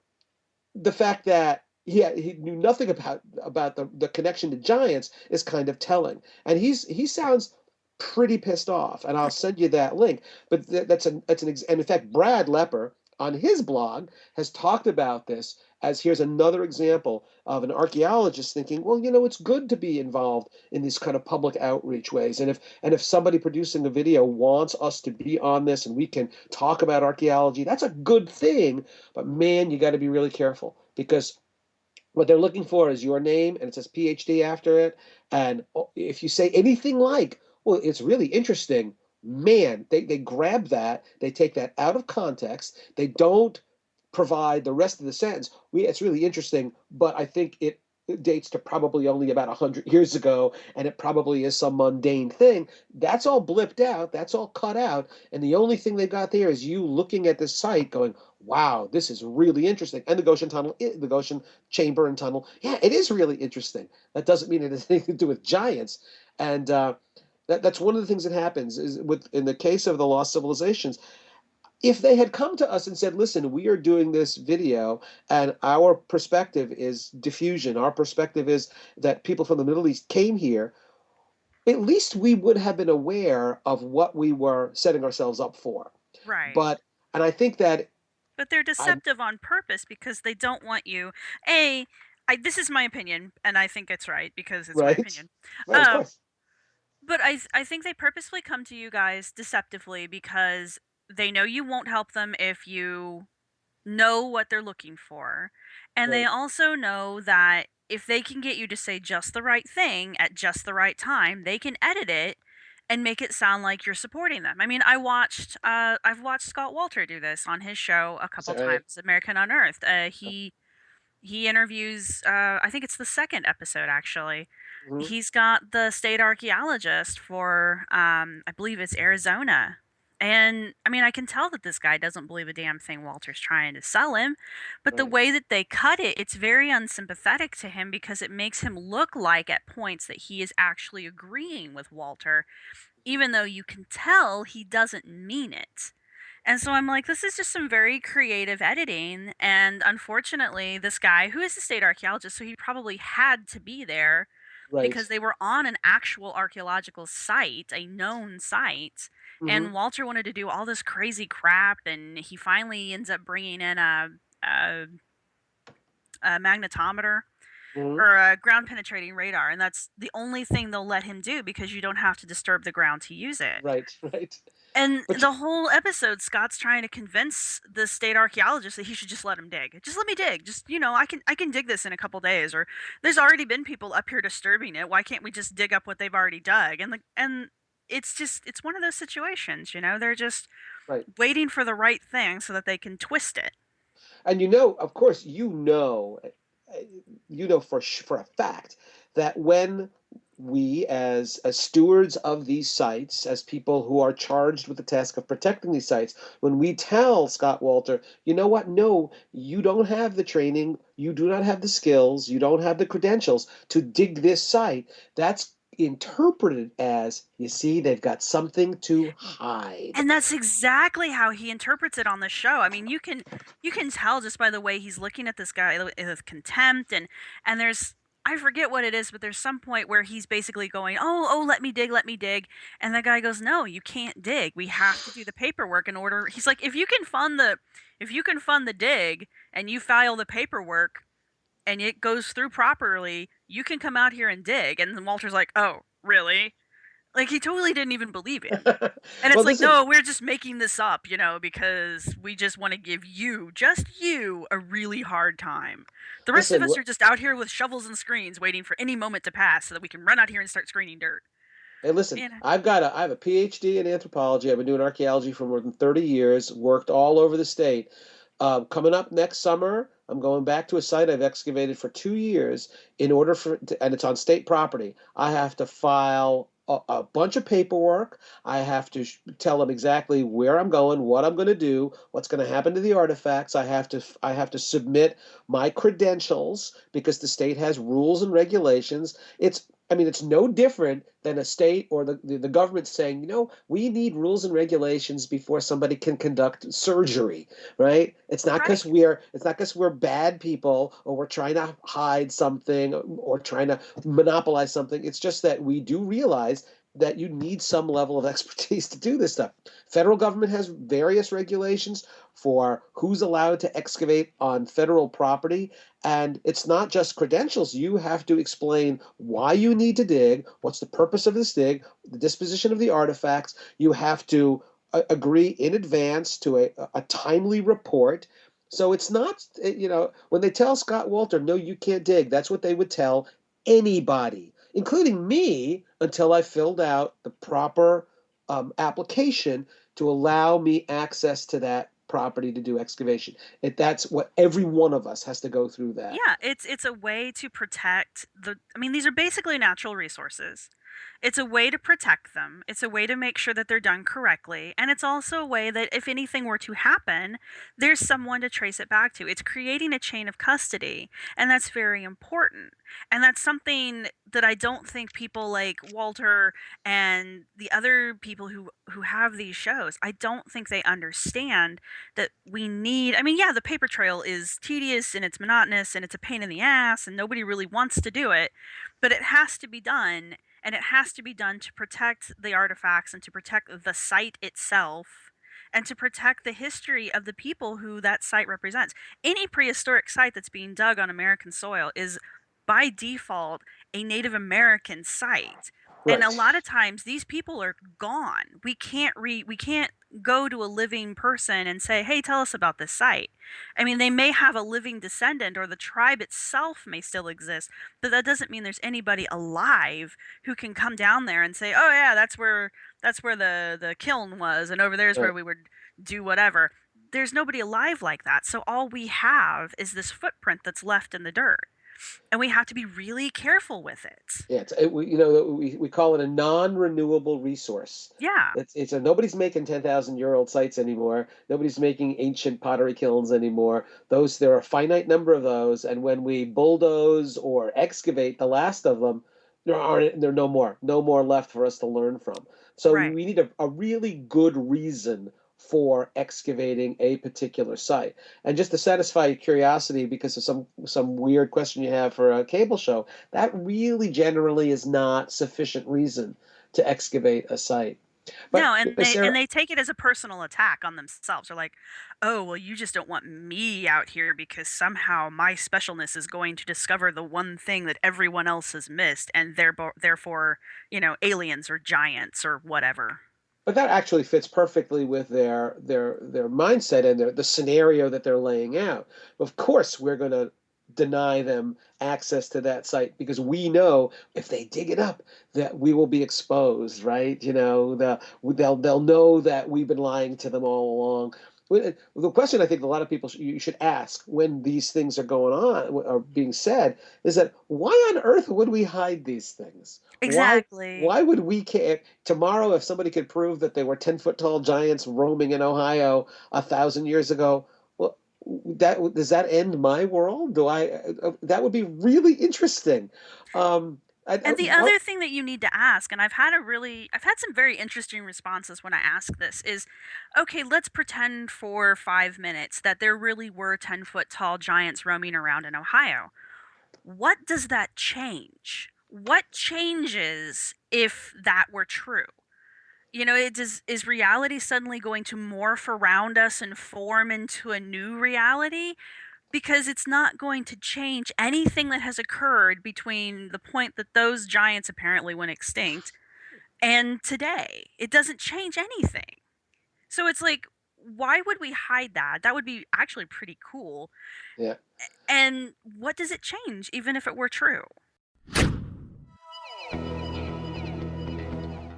the fact that he knew nothing about the connection to giants is kind of telling. And he sounds pretty pissed off, and I'll send you that link. But and in fact, Brad Lepper on his blog has talked about this as, here's another example of an archaeologist thinking, well, it's good to be involved in these kind of public outreach ways. And if somebody producing a video wants us to be on this and we can talk about archaeology, that's a good thing. But man, you got to be really careful, because what they're looking for is your name, and it says PhD after it. And if you say anything like, well, it's really interesting, man, they grab that, they take that out of context, they don't provide the rest of the sentence. It's really interesting, but I think it dates to probably only about 100 years ago, and it probably is some mundane thing. That's all blipped out, that's all cut out, and the only thing they've got there is you looking at this site going, wow, this is really interesting. And the Goshen chamber and tunnel, yeah, it is really interesting. That doesn't mean it has anything to do with giants. And that's one of the things that happens is in the case of the lost civilizations. If they had come to us and said, listen, we are doing this video and our perspective is diffusion, our perspective is that people from the Middle East came here, at least we would have been aware of what we were setting ourselves up for. Right. But, and I think that But they're I'm deceptive on purpose because they don't want you. This is my opinion, and I think it's right because it's my right. opinion. Right, of Um, course. but I think they purposefully come to you guys deceptively because they know you won't help them if you know what they're looking for. And they Right. also know that if they can get you to say just the right thing at just the right time, they can edit it and make it sound like you're supporting them. I mean, I've watched Scott Walter do this on his show a Is couple that right? times, American Unearthed. He interviews, I think it's the second episode actually. Hmm. He's got the state archaeologist for, I believe it's Arizona. And I mean, I can tell that this guy doesn't believe a damn thing Walter's trying to sell him, but the Right. way that they cut it, it's very unsympathetic to him because it makes him look like at points that he is actually agreeing with Walter, even though you can tell he doesn't mean it. And so I'm like, this is just some very creative editing. And unfortunately, this guy, who is a state archaeologist, so he probably had to be there because Right. they were on an actual archaeological site, a known site. Hmm. And Walter wanted to do all this crazy crap. And he finally ends up bringing in a, a magnetometer Hmm. or a ground penetrating radar. And that's the only thing they'll let him do because you don't have to disturb the ground to use it. Right. Right. And But the whole episode, Scott's trying to convince the state archaeologist that he should just let him dig. Just let me dig. Just I can dig this in a couple days. Or there's already been people up here disturbing it. Why can't we just dig up what they've already dug? And it's one of those situations. They're just right. waiting for the right thing so that they can twist it. And of course, for a fact that when we, as stewards of these sites, as people who are charged with the task of protecting these sites, when we tell Scott Walter, you know what? No, you don't have the training, you do not have the skills, you don't have the credentials to dig this site. That's interpreted as, you see, they've got something to hide. And that's exactly how he interprets it on the show. I mean, you can tell just by the way he's looking at this guy with contempt and there's I forget what it is, but there's some point where he's basically going, "Oh, let me dig, let me dig." And the guy goes, "No, you can't dig. We have to do the paperwork in order." He's like, "If you can fund the dig and you file the paperwork and it goes through properly, you can come out here and dig." And then Walter's like, "Oh, really?" Like he totally didn't even believe him. And Well, it's like, listen, no, we're just making this up, because we just want to give you, just you, a really hard time. The rest of listen. us are just out here with shovels and screens waiting for any moment to pass so that we can run out here and start screening dirt. Hey, listen, And I have a PhD in anthropology. I've been doing archaeology for more than 30 years, worked all over the state. Coming up next summer, I'm going back to a site I've excavated for 2 years and it's on state property. I have to file a bunch of paperwork. I have to tell them exactly where I'm going, what I'm going to do, what's going to happen to the artifacts. I have to submit my credentials because the state has rules and regulations. I mean, it's no different than a state or the government saying, we need rules and regulations before somebody can conduct surgery, right? right. It's not because we're bad people or we're trying to hide something or trying to monopolize something. It's just that we do realize that you need some level of expertise to do this stuff. Federal government has various regulations for who's allowed to excavate on federal property. And it's not just credentials. You have to explain why you need to dig, what's the purpose of this dig, the disposition of the artifacts. You have to agree in advance to a timely report. So it's not, when they tell Scott Walter, no, you can't dig, that's what they would tell anybody, including me, until I filled out the proper application to allow me access to that property to do excavation. That's what every one of us has to go through that. Yeah, it's a way to protect I mean, these are basically natural resources. It's a way to protect them. It's a way to make sure that they're done correctly. And it's also a way that if anything were to happen, there's someone to trace it back to. It's creating a chain of custody. And that's very important. And that's something that I don't think people like Walter and the other people who have these shows, I don't think they understand that we need. I mean, yeah, the paper trail is tedious and it's monotonous and it's a pain in the ass and nobody really wants to do it, but it has to be done, and it has to be done to protect the artifacts and to protect the site itself and to protect the history of the people who that site represents. Any prehistoric site that's being dug on American soil is by default a Native American site. And a Right. lot of times these people are gone. We can't go to a living person and say, "Hey, tell us about this site." I mean, they may have a living descendant or the tribe itself may still exist, but that doesn't mean there's anybody alive who can come down there and say, "Oh yeah, that's where the kiln was and over there's where Right. we would do whatever." There's nobody alive like that. So all we have is this footprint that's left in the dirt. And we have to be really careful with it. Yeah, we call it a non-renewable resource. Yeah. Nobody's making 10,000-year-old sites anymore. Nobody's making ancient pottery kilns anymore. There are a finite number of those, and when we bulldoze or excavate the last of them, there are no more left for us to learn from. So Right. we need a really good reason for excavating a particular site. And just to satisfy your curiosity, because of some weird question you have for a cable show, that really generally is not sufficient reason to excavate a site. But No, and Sarah, they take it as a personal attack on themselves. They're like, "Oh, well, you just don't want me out here because somehow my specialness is going to discover the one thing that everyone else has missed, and therefore, aliens or giants or whatever." but that actually fits perfectly with their mindset and the scenario that they're laying out. Of course, we're going to deny them access to that site because we know if they dig it up that we will be exposed, right? They'll know that we've been lying to them all along. The question I think a lot of people you should ask when these things are going on are being said is that why on earth would we hide these things? Exactly. Why would we care tomorrow if somebody could prove that they were 10-foot tall giants roaming in Ohio 1,000 years ago? Well, does that end my world? That would be really interesting. And the other thing that you need to ask, and I've had some very interesting responses when I ask this, is okay, let's pretend for 5 minutes that there really were 10-foot tall giants roaming around in Ohio. What does that change? What changes if that were true? Is reality suddenly going to morph around us and form into a new reality? Because it's not going to change anything that has occurred between the point that those giants apparently went extinct and today. It doesn't change anything. So it's like, why would we hide that? That would be actually pretty cool. Yeah. And what does it change, even if it were true?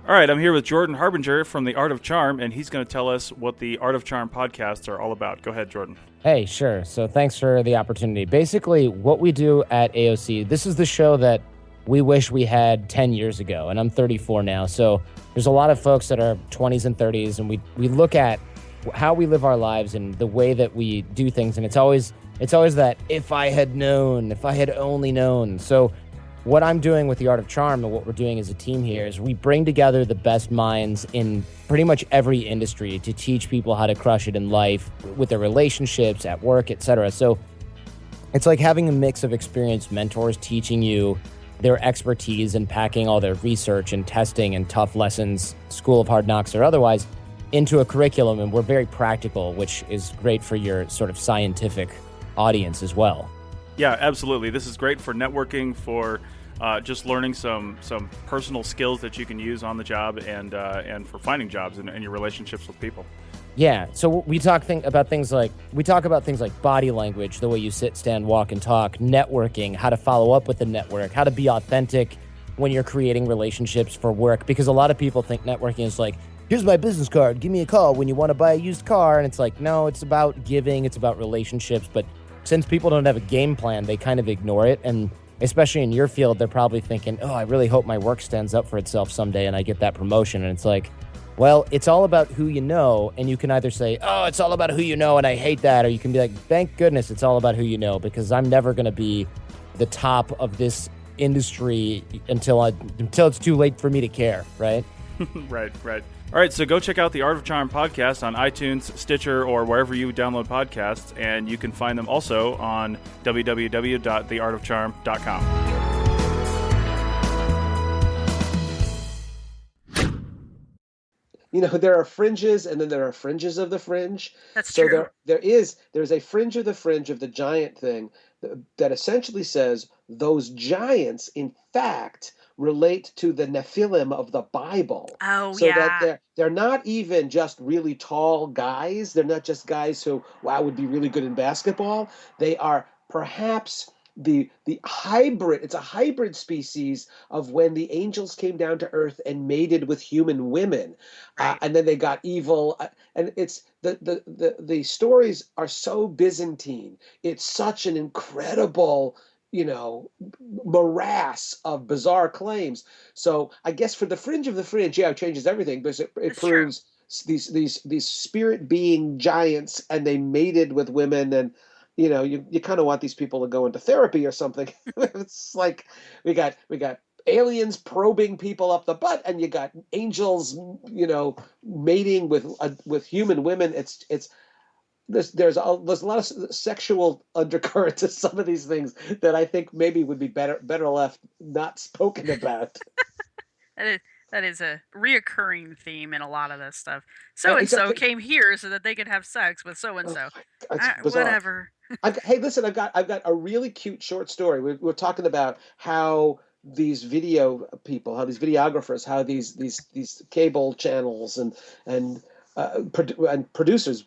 All right, I'm here with Jordan Harbinger from The Art of Charm, and he's going to tell us what the Art of Charm podcasts are all about. Go ahead, Jordan. Hey, sure. So thanks for the opportunity. Basically, what we do at AOC, this is the show that we wish we had 10 years ago, and I'm 34 now. So there's a lot of folks that are 20s and 30s, and we look at how we live our lives and the way that we do things, and it's always that if I had only known. So what I'm doing with The Art of Charm and what we're doing as a team here is we bring together the best minds in pretty much every industry to teach people how to crush it in life with their relationships, at work, etc. So it's like having a mix of experienced mentors teaching you their expertise and packing all their research and testing and tough lessons, School of Hard Knocks or otherwise, into a curriculum. And we're very practical, which is great for your sort of scientific audience as well. Yeah, absolutely. This is great for networking, for just learning some personal skills that you can use on the job, and for finding jobs and your relationships with people. Yeah, so we talk about things like body language, the way you sit, stand, walk, and talk, networking, how to follow up with the network, how to be authentic when you're creating relationships for work. Because a lot of people think networking is like, here's my business card, give me a call when you want to buy a used car. And it's like, no, it's about giving, it's about relationships. But since people don't have a game plan, they kind of ignore it. And especially in your field, they're probably thinking, oh, I really hope my work stands up for itself someday and I get that promotion. And it's like, well, it's all about who you know. And you can either say, oh, it's all about who you know and I hate that. Or you can be like, thank goodness it's all about who you know, because I'm never going to be the top of this industry until it's too late for me to care, right? Right. All right, so go check out the Art of Charm podcast on iTunes, Stitcher, or wherever you download podcasts, and you can find them also on www.theartofcharm.com. You know, there are fringes, and then there are fringes of the fringe. That's so true. there's a fringe of the giant thing that essentially says those giants, in fact, relate to the Nephilim of the Bible. Oh, so yeah. that they're not even just really tall guys. They're not just guys who, wow, would be really good in basketball. They are perhaps the hybrid. It's a hybrid species of when the angels came down to earth and mated with human women, Right. and then they got evil. And it's the stories are so Byzantine. It's such an incredible, morass of bizarre claims. So I guess for the fringe of the fringe, yeah, it changes everything, because it That's true. proves these spirit being giants, and they mated with women. And you kind of want these people to go into therapy or something. It's like we got aliens probing people up the butt, and you got angels, mating with human women. There's a lot of sexual undercurrents to some of these things that I think maybe would be better left not spoken about. That is a reoccurring theme in a lot of this stuff. Yeah, So and so exactly. came here so that they could have sex with so and so. It's bizarre. Whatever. Hey, listen, I've got a really cute short story. We're talking about how these video people, how these videographers, how these cable channels and producers,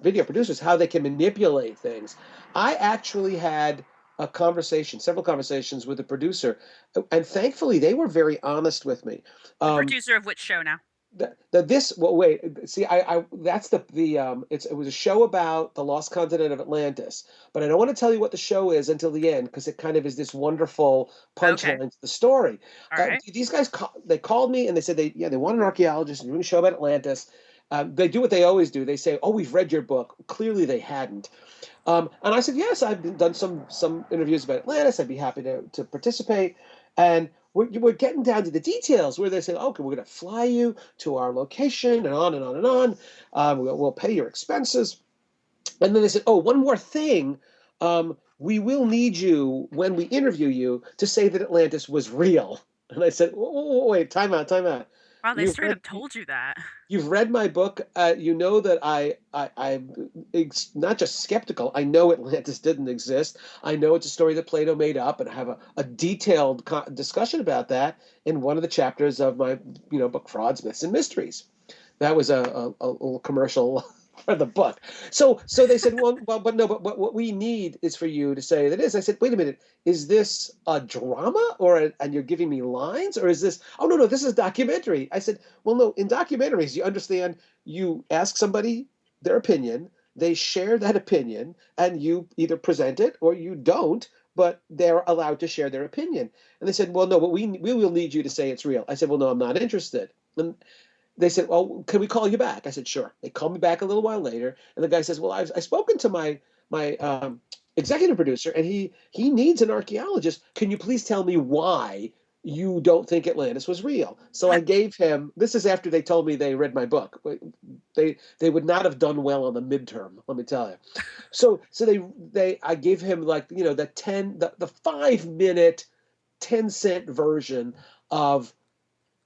video producers, how they can manipulate things. I actually had several conversations with a producer, and thankfully they were very honest with me. The producer of which show now? Wait, see, I that's it was a show about the lost continent of Atlantis, but I don't want to tell you what the show is until the end, because it kind of is this wonderful punchline to the story. All right. These guys they called me and they said they want an archaeologist and doing a show about Atlantis. They do what they always do. They say, "Oh, we've read your book." Clearly, they hadn't. And I said, "Yes, I've done some interviews about Atlantis. I'd be happy to participate." And we're getting down to the details where they say, "Okay, we're going to fly you to our location," and on and on and on. We'll pay your expenses. And then they said, "Oh, one more thing. We will need you, when we interview you, to say that Atlantis was real." And I said, "Wait, time out. Wow, they You've straight read up told you that. you've read my book. You know that I'm not just skeptical. I know Atlantis didn't exist. I know it's a story that Plato made up, and I have a detailed discussion about that in one of the chapters of my book, Frauds, Myths, and Mysteries." That was a little commercial for the book. So they said, but no, but what we need is for you to say that is. I said, wait a minute, is this a drama, and you're giving me lines, or is this? Oh, no, this is documentary. I said, well, no, in documentaries, you understand, you ask somebody their opinion, they share that opinion, and you either present it or you don't, but they're allowed to share their opinion. And they said, well, no, but we will need you to say it's real. I said, well, no, I'm not interested. And they said, well, can we call you back? I said, sure. They called me back a little while later, and the guy says, well, I've spoken to my executive producer, and he needs an archaeologist. Can you please tell me why you don't think Atlantis was real? So I gave him, this is after they told me they read my book. They would not have done well on the midterm, let me tell you. So I gave him, like, the 5-minute 10-cent version of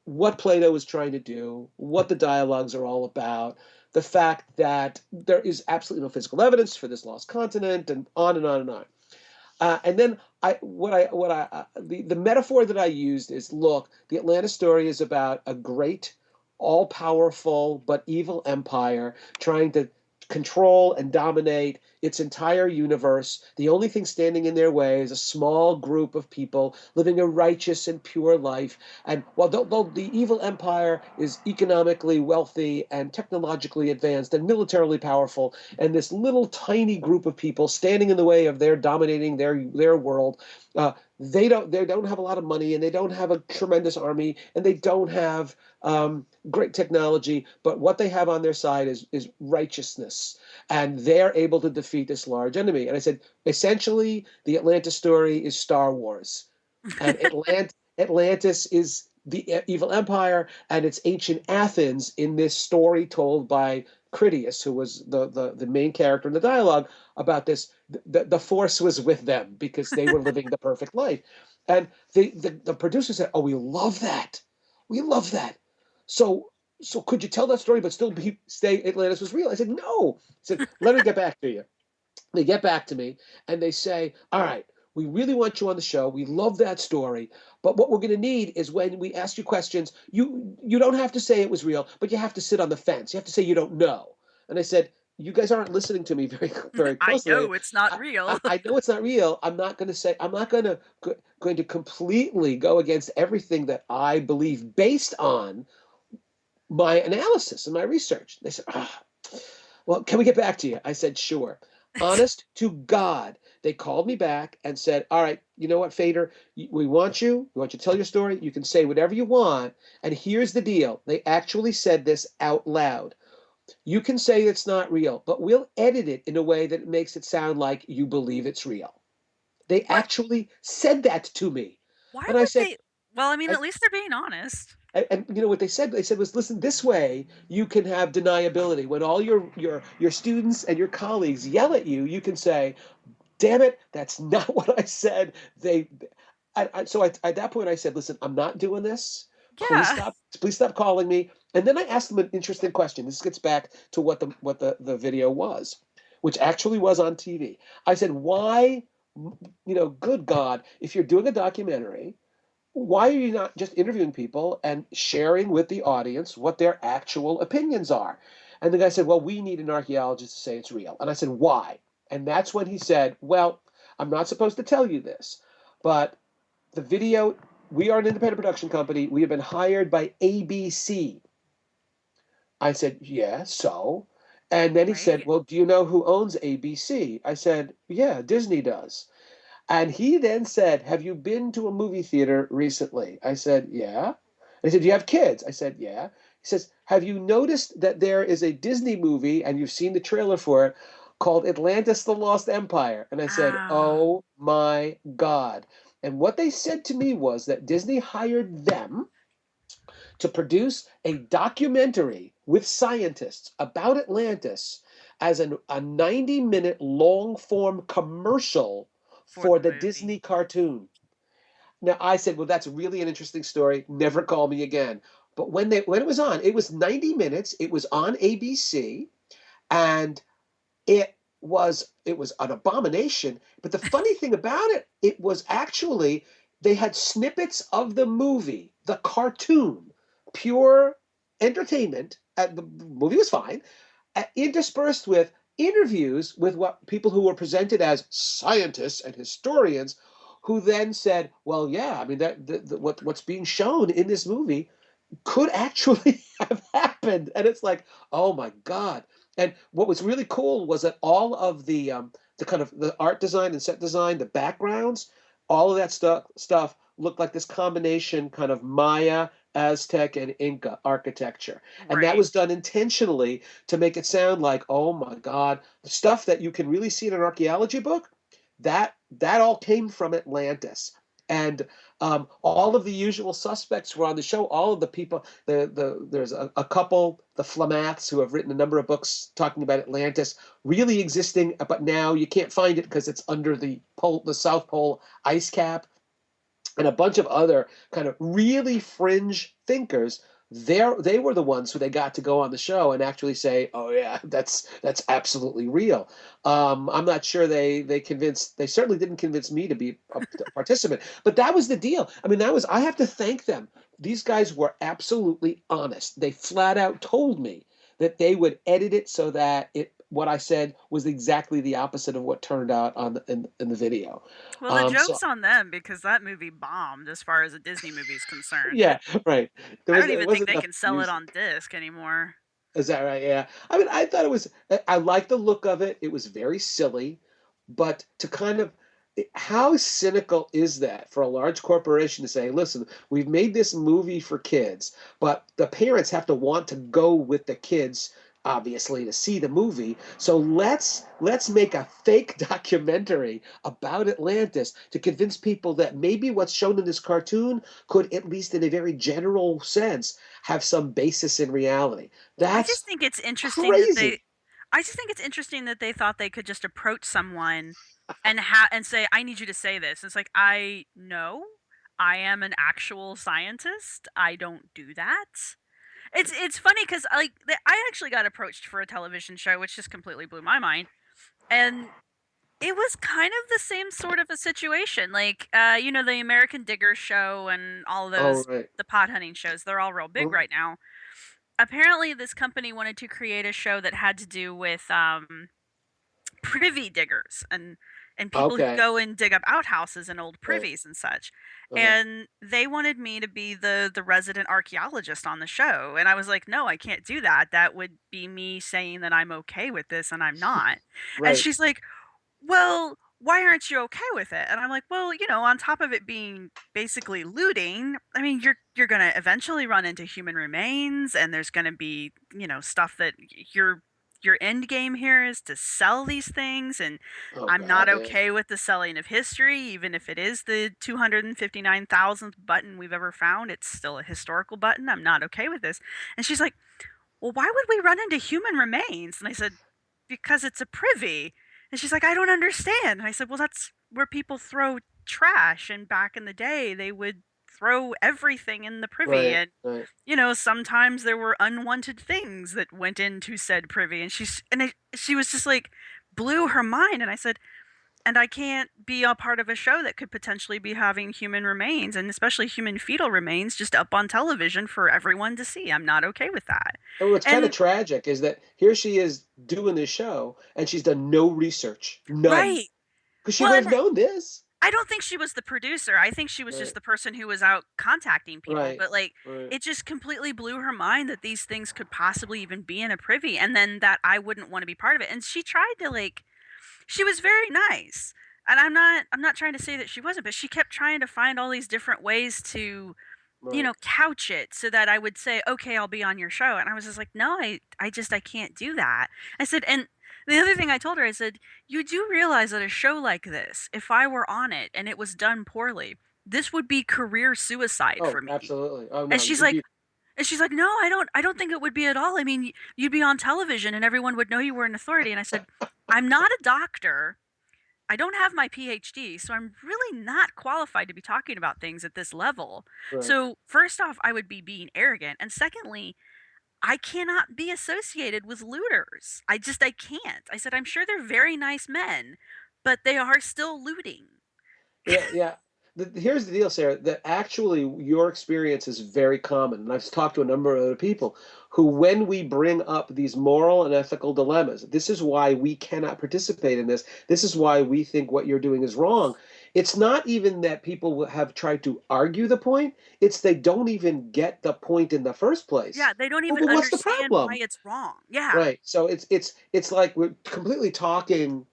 what Plato is trying to do, what the dialogues are all about, the fact that there is absolutely no physical evidence for this lost continent, and on and on and on. And then the metaphor that I used is, look, the Atlantis story is about a great, all-powerful but evil empire trying to control and dominate its entire universe. The only thing standing in their way is a small group of people living a righteous and pure life. And while though the evil empire is economically wealthy and technologically advanced and militarily powerful, and this little tiny group of people standing in the way of their dominating their world, they don't have a lot of money, and they don't have a tremendous army, and they don't have great technology, but what they have on their side is righteousness, and they're able to defeat this large enemy. And I said, essentially, the Atlantis story is Star Wars, and Atlantis is the evil empire, and it's ancient Athens in this story told by Critias, who was the main character in the dialogue about this. The force was with them because they were living the perfect life. And the producer said, "Oh, we love that. We love that. So could you tell that story but still say Atlantis was real?" I said, "No." I said, "Let me get back to you." They get back to me and they say, "All right, we really want you on the show. We love that story. But what we're going to need is when we ask you questions, you don't have to say it was real, but you have to sit on the fence. You have to say you don't know." And I said, "You guys aren't listening to me very I closely. know it's not real. I know it's not real. I'm not going to say, I'm not going to completely go against everything that I believe based on my analysis and my research." They said, "Well, can we get back to you?" I said, "Sure." Honest to God, they called me back and said, "All right, you know what, Fader, we want you. We want you to tell your story. You can say whatever you want. And here's the deal." They actually said this out loud. "You can say it's not real, but we'll edit it in a way that makes it sound like you believe it's real." They What? actually said that to me. Why And I would said, they? Well, I mean, I, at least they're being honest. and you know what they said? They said was, "Listen, this way you can have deniability. When all your students and your colleagues yell at you, you can say, 'Damn it, that's not what I said.'" So at that point I said, "Listen, I'm not doing this. Please Yeah. stop. Please stop calling me." And then I asked them an interesting question. This gets back to what the video was, which actually was on TV. I said, "Why, good God, if you're doing a documentary, why are you not just interviewing people and sharing with the audience what their actual opinions are?" And the guy said, "Well, we need an archaeologist to say it's real." And I said, "Why?" And that's when he said, "Well, I'm not supposed to tell you this, but the video, we are an independent production company. We have been hired by ABC." I said, "Yeah, so?" And then he said, Right. "Well, do you know who owns ABC?" I said, "Yeah, Disney does." And he then said, "Have you been to a movie theater recently?" I said, "Yeah." And he said, "Do you have kids?" I said, "Yeah." He says, "Have you noticed that there is a Disney movie, and you've seen the trailer for it, called Atlantis: The Lost Empire?" And I said, Ah, "Oh my God." And what they said to me was that Disney hired them to produce a documentary with scientists about Atlantis as a 90-minute long form commercial for for the the movie. Disney cartoon. Now I said, "Well, that's really an interesting story. Never call me again." But when it was on, it was 90 minutes. It was on ABC, and it was an abomination. But the funny thing about it, it was actually, they had snippets of the movie, the cartoon, pure entertainment. The movie was fine, interspersed with interviews with what people who were presented as scientists and historians, who then said, "Well, yeah, I mean what's being shown in this movie could actually have happened." And it's like, oh my God. And what was really cool was that all of the kind of the art design and set design, the backgrounds, all of that stuff looked like this combination kind of Maya, Aztec, and Inca architecture. And that Right. was done intentionally to make it sound like, oh my God, the stuff that you can really see in an archaeology book, that all came from Atlantis. And all of the usual suspects were on the show. All of the people, there's a couple, the Flamaths, who have written a number of books talking about Atlantis really existing, but now you can't find it because it's under the South Pole ice cap, and a bunch of other kind of really fringe thinkers. They were the ones who they got to go on the show and actually say, "Oh yeah, that's absolutely real." I'm not sure they convinced. They certainly didn't convince me to be a participant. But that was the deal. I mean, I have to thank them. These guys were absolutely honest. They flat out told me that they would edit it so that what I said was exactly the opposite of what turned out in the video. Well, the So joke's on them because that movie bombed as far as a Disney movie is concerned. yeah, right. I don't It even think wasn't they enough can sell it music. on disc anymore. Is that right? Yeah. I mean, I thought it was. I like the look of it. It was very silly, but to kind of how cynical is that for a large corporation to say, "Listen, we've made this movie for kids, but the parents have to want to go with the kids." Obviously, to see the movie, so let's make a fake documentary about Atlantis to convince people that maybe what's shown in this cartoon could, at least in a very general sense, have some basis in reality. I just That's think it's interesting that crazy. they thought they could just approach someone and say, "I need you to say this." It's like, I know, I am an actual scientist. I don't do that. It's funny because I actually got approached for a television show, which just completely blew my mind, and it was kind of the same sort of a situation. Like, the American Digger show and all of Oh, those right. the pot hunting shows. They're all real big Mhm. right now. Apparently, this company wanted to create a show that had to do with privy diggers and people who Okay. go and dig up outhouses and old Right. privies and such. Uh-huh. And they wanted me to be the resident archaeologist on the show. And I was like, no, I can't do that. That would be me saying that I'm okay with this and I'm not. And Right. she's like, well, why aren't you okay with it? And I'm like, well, on top of it being basically looting, I mean, you're going to eventually run into human remains, and there's going to be, stuff that your end game here is to sell these things, and Oh I'm not God. Yeah. okay with the selling of history, even if it is the 259,000th button we've ever found. It's still a historical button. I'm not okay with this. And she's like, well, why would we run into human remains? And I said, because it's a privy. And she's like, I don't understand. And I said, well, that's where people throw trash. And back in the day, they would throw everything in the privy. Right. And, Right. sometimes there were unwanted things that went into said privy. And she was just like, blew her mind. And I said, and I can't be a part of a show that could potentially be having human remains, and especially human fetal remains, just up on television for everyone to see. I'm not okay with that. And what's kind of And tragic is that here she is doing this show, and she's done no research, none, right. because she Well, would and have known this. I don't think she was the producer. I think she was just Right. the person who was out contacting people. Right. But like, Right. it just completely blew her mind that these things could possibly even be in a privy, and then that I wouldn't want to be part of it. And she tried to she was very nice. And I'm not trying to say that she wasn't, but she kept trying to find all these different ways to, Right. couch it so that I would say, okay, I'll be on your show. And I was just like, no, I can't do that. I said, and the other thing I told her, I said, you do realize that a show like this, if I were on it and it was done poorly, this would be career suicide Oh, for me. absolutely. Oh And no, she's it'd like, be no, I don't think it would be at all. I mean, you'd be on television and everyone would know you were an authority. And I said, I'm not a doctor. I don't have my PhD, so I'm really not qualified to be talking about things at this level. right. So, first off, I would be being arrogant. And secondly, I cannot be associated with looters. I can't. I said, I'm sure they're very nice men, but they are still looting. Yeah, yeah. Here's the deal, Sarah, that actually your experience is very common. And I've talked to a number of other people who, when we bring up these moral and ethical dilemmas, this is why we cannot participate in this. This is why we think what you're doing is wrong. It's not even that people have tried to argue the point, it's they don't even get the point in the first place. Yeah, they don't Well, even but what's the understand why problem? it's wrong. Yeah, Right. So it's like we're completely talking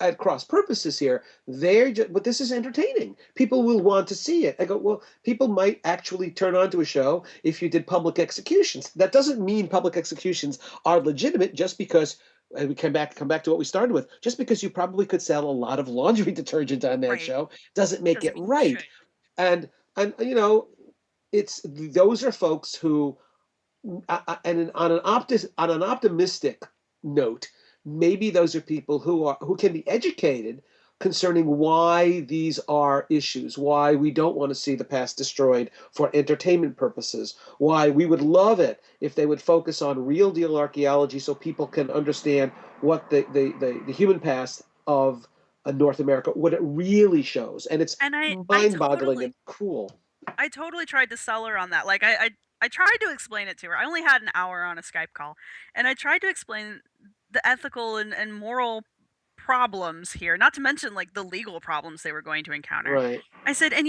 at cross purposes here. But this is entertaining. People will want to see it. I go, well, people might actually turn on to a show if you did public executions. That doesn't mean public executions are legitimate just because we come back to what we started with. Just because you probably could sell a lot of laundry detergent on that right. show doesn't make Doesn't it mean you right. should. And it's those are folks who and on an optimistic note, maybe those are people who can be educated concerning why these are issues, why we don't want to see the past destroyed for entertainment purposes, why we would love it if they would focus on real deal archaeology so people can understand what the human past of North America, what it really shows. And it's And I mind-boggling totally and cool. I totally tried to sell her on that. Like I tried to explain it to her. I only had an hour on a Skype call, and I tried to explain the ethical and moral problems here, not to mention like the legal problems they were going to encounter. Right. I said, and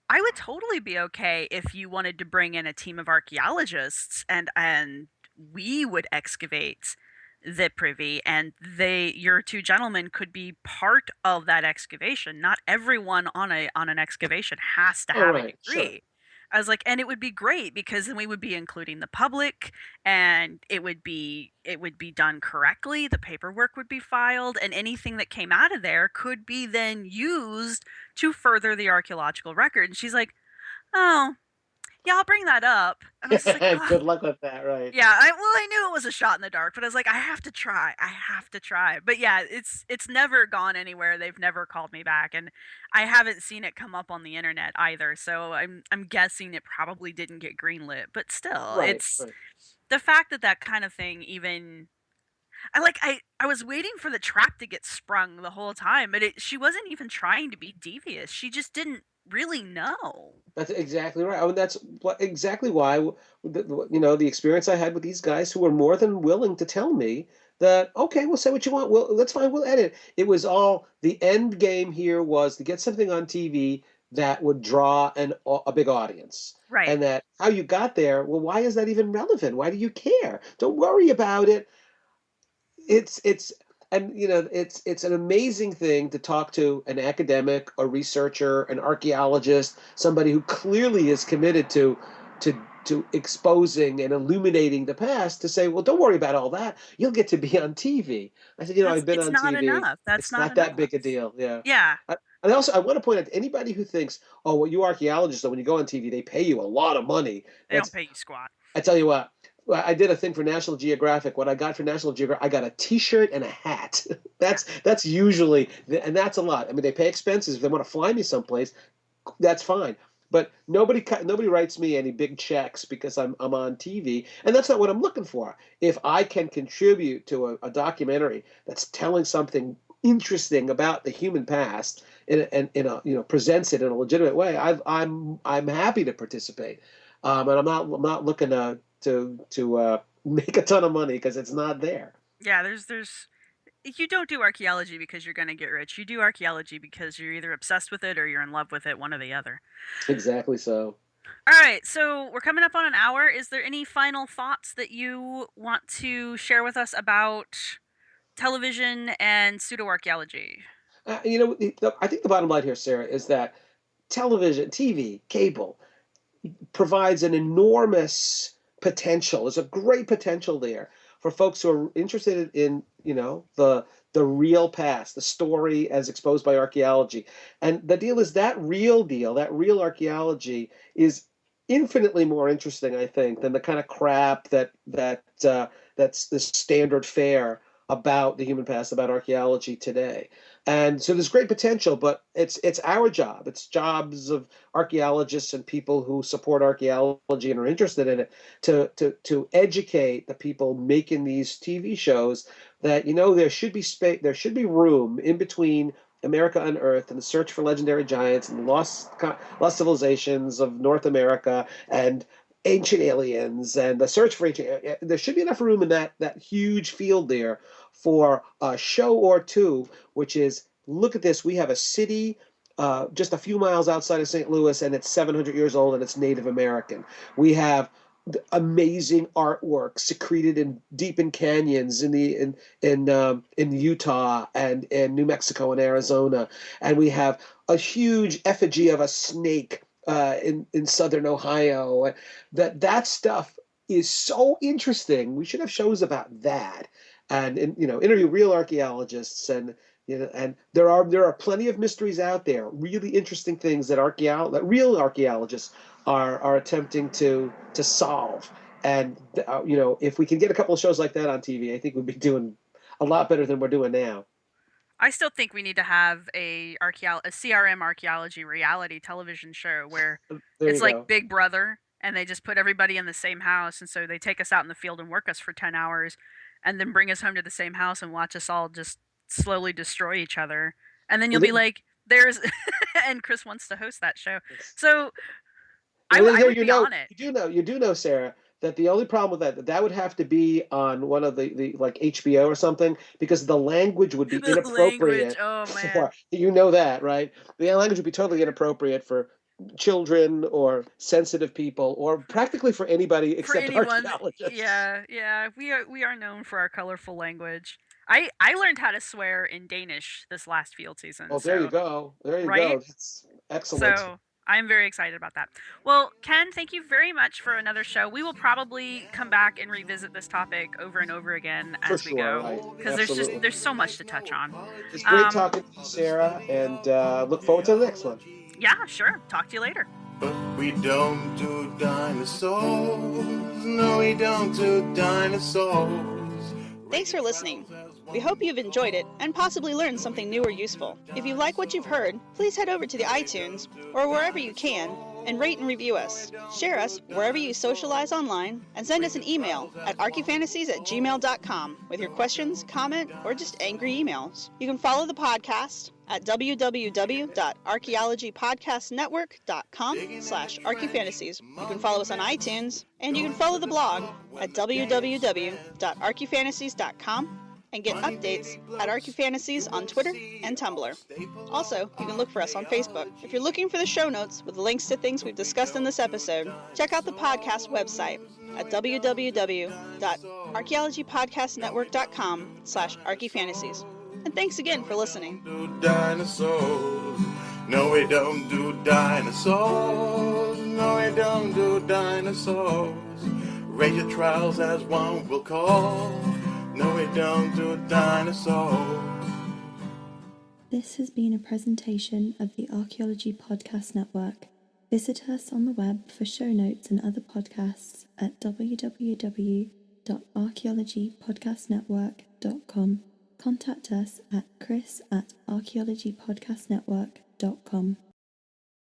I would totally be okay if you wanted to bring in a team of archaeologists and we would excavate the privy and your two gentlemen could be part of that excavation. Not everyone on an excavation has to Oh, have a right. Sure. degree. I was like, and it would be great because then we would be including the public and it would be done correctly. The paperwork would be filed and anything that came out of there could be then used to further the archaeological record. And she's like, "Oh, yeah, I'll bring that up." And I was just like, "Oh, Good luck with that, right? yeah." I knew it was a shot in the dark, but I was like, I have to try. I have to try. But yeah, it's never gone anywhere. They've never called me back, and I haven't seen it come up on the internet either. So I'm guessing it probably didn't get greenlit. But still, Right. it's Right. the fact that that kind of thing even I was waiting for the trap to get sprung the whole time, but she wasn't even trying to be devious. She just didn't really know. That's exactly right. I mean, that's exactly why, the experience I had with these guys who were more than willing to tell me that, okay, we'll say what you want. Well, that's fine. We'll edit. It was all the end game here was to get something on TV that would draw a big audience. Right. And that how you got there, well, why is that even relevant? Why do you care? Don't worry about it. It's and it's an amazing thing to talk to an academic, a researcher, an archaeologist, somebody who clearly is committed to to exposing and illuminating the past, to say, well, don't worry about all that. You'll get to be on TV. I said, That's I've been it's on not TV. enough. That's It's not not that enough. big a deal. Yeah. Yeah. And also, I want to point out to anybody who thinks, oh, well, you archaeologists, though, when you go on TV, they pay you a lot of money. They don't pay you squat. I tell you what, I did a thing for National Geographic. What I got for National Geographic, I got a T-shirt and a hat. That's usually, and that's a lot. I mean, they pay expenses. If they want to fly me someplace, that's fine. But nobody writes me any big checks because I'm on TV, and that's not what I'm looking for. If I can contribute to a documentary that's telling something interesting about the human past and presents it in a legitimate way, I'm happy to participate. And I'm not looking to make a ton of money because it's not there. Yeah, there's you don't do archaeology because you're going to get rich. You do archaeology because you're either obsessed with it or you're in love with it, one or the other. Exactly so. All right, so we're coming up on an hour. Is there any final thoughts that you want to share with us about television and pseudo-archaeology? I think the bottom line here, Sarah, is that television, TV, cable provides an enormous potential. There's a great potential there for folks who are interested in, the real past, the story as exposed by archaeology. And the deal is that real archaeology is infinitely more interesting, I think, than the kind of crap that's the standard fare about the human past, about archaeology today. And so there's great potential, but it's our job. It's jobs of archaeologists and people who support archaeology and are interested in it to educate the people making these TV shows that there should be space, there should be room in between America Unearthed and the search for legendary giants and lost civilizations of North America and ancient aliens and the search for ancient. There should be enough room in that huge field there for a show or two, which is, look at this. We have a city just a few miles outside of St. Louis, and it's 700 years old, and it's Native American. We have amazing artwork secreted deep in canyons in Utah and in New Mexico and Arizona, and we have a huge effigy of a snake in southern Ohio. That stuff is so interesting. We should have shows about that, and interview real archaeologists and there are plenty of mysteries out there, really interesting things that real archaeologists are attempting to solve. And if we can get a couple of shows like that on TV, I think we'd be doing a lot better than we're doing now. I still think we need to have a CRM archaeology reality television show where There it's you like go. Big Brother and they just put everybody in the same house and so they take us out in the field and work us for 10 hours and then bring us home to the same house and watch us all just slowly destroy each other. And then you'll be like, there's and Chris wants to host that show. So I would be on it. You do know, Sarah, that the only problem with that would have to be on one of the like HBO or something, because the language would be The language, inappropriate oh man. for, you know that, right? The language would be totally inappropriate for children or sensitive people or practically for anybody For except anyone, archaeologists. yeah, we are known for our colorful language. I learned how to swear in Danish this last field season, Well, there you so go. There you right? go. That's excellent. So I'm very excited about that. Well, Ken, thank you very much for another show. We will probably come back and revisit this topic over and over again For as we sure, go, right. because Absolutely. there's so much to touch on. It's great talking to you, Sarah, and look forward to the next one. Yeah, sure. Talk to you later. But we don't do dinosaurs. No, we don't do dinosaurs. Thanks for listening. We hope you've enjoyed it and possibly learned something new or useful. If you like what you've heard, please head over to the iTunes or wherever you can and rate and review us. Share us wherever you socialize online and send us an email at archyfantasies@gmail.com with your questions, comment, or just angry emails. You can follow the podcast at www.archaeologypodcastnetwork.com/archyfantasies. You can follow us on iTunes, and you can follow the blog at www.archyfantasies.com and get updates at ArchyFantasies on Twitter and Tumblr. Also, you can look for us on Facebook. If you're looking for the show notes with links to things we've discussed in this episode, check out the podcast website at www.archaeologypodcastnetwork.com/archyfantasies. And thanks again for listening. Do dinosaurs. No, we don't do dinosaurs. No, we don't do dinosaurs. Rate your trials as one will call. No, we don't do dinosaurs. This has been a presentation of the Archaeology Podcast Network. Visit us on the web for show notes and other podcasts at www.archaeologypodcastnetwork.com. Contact us at chris@archaeologypodcastnetwork.com.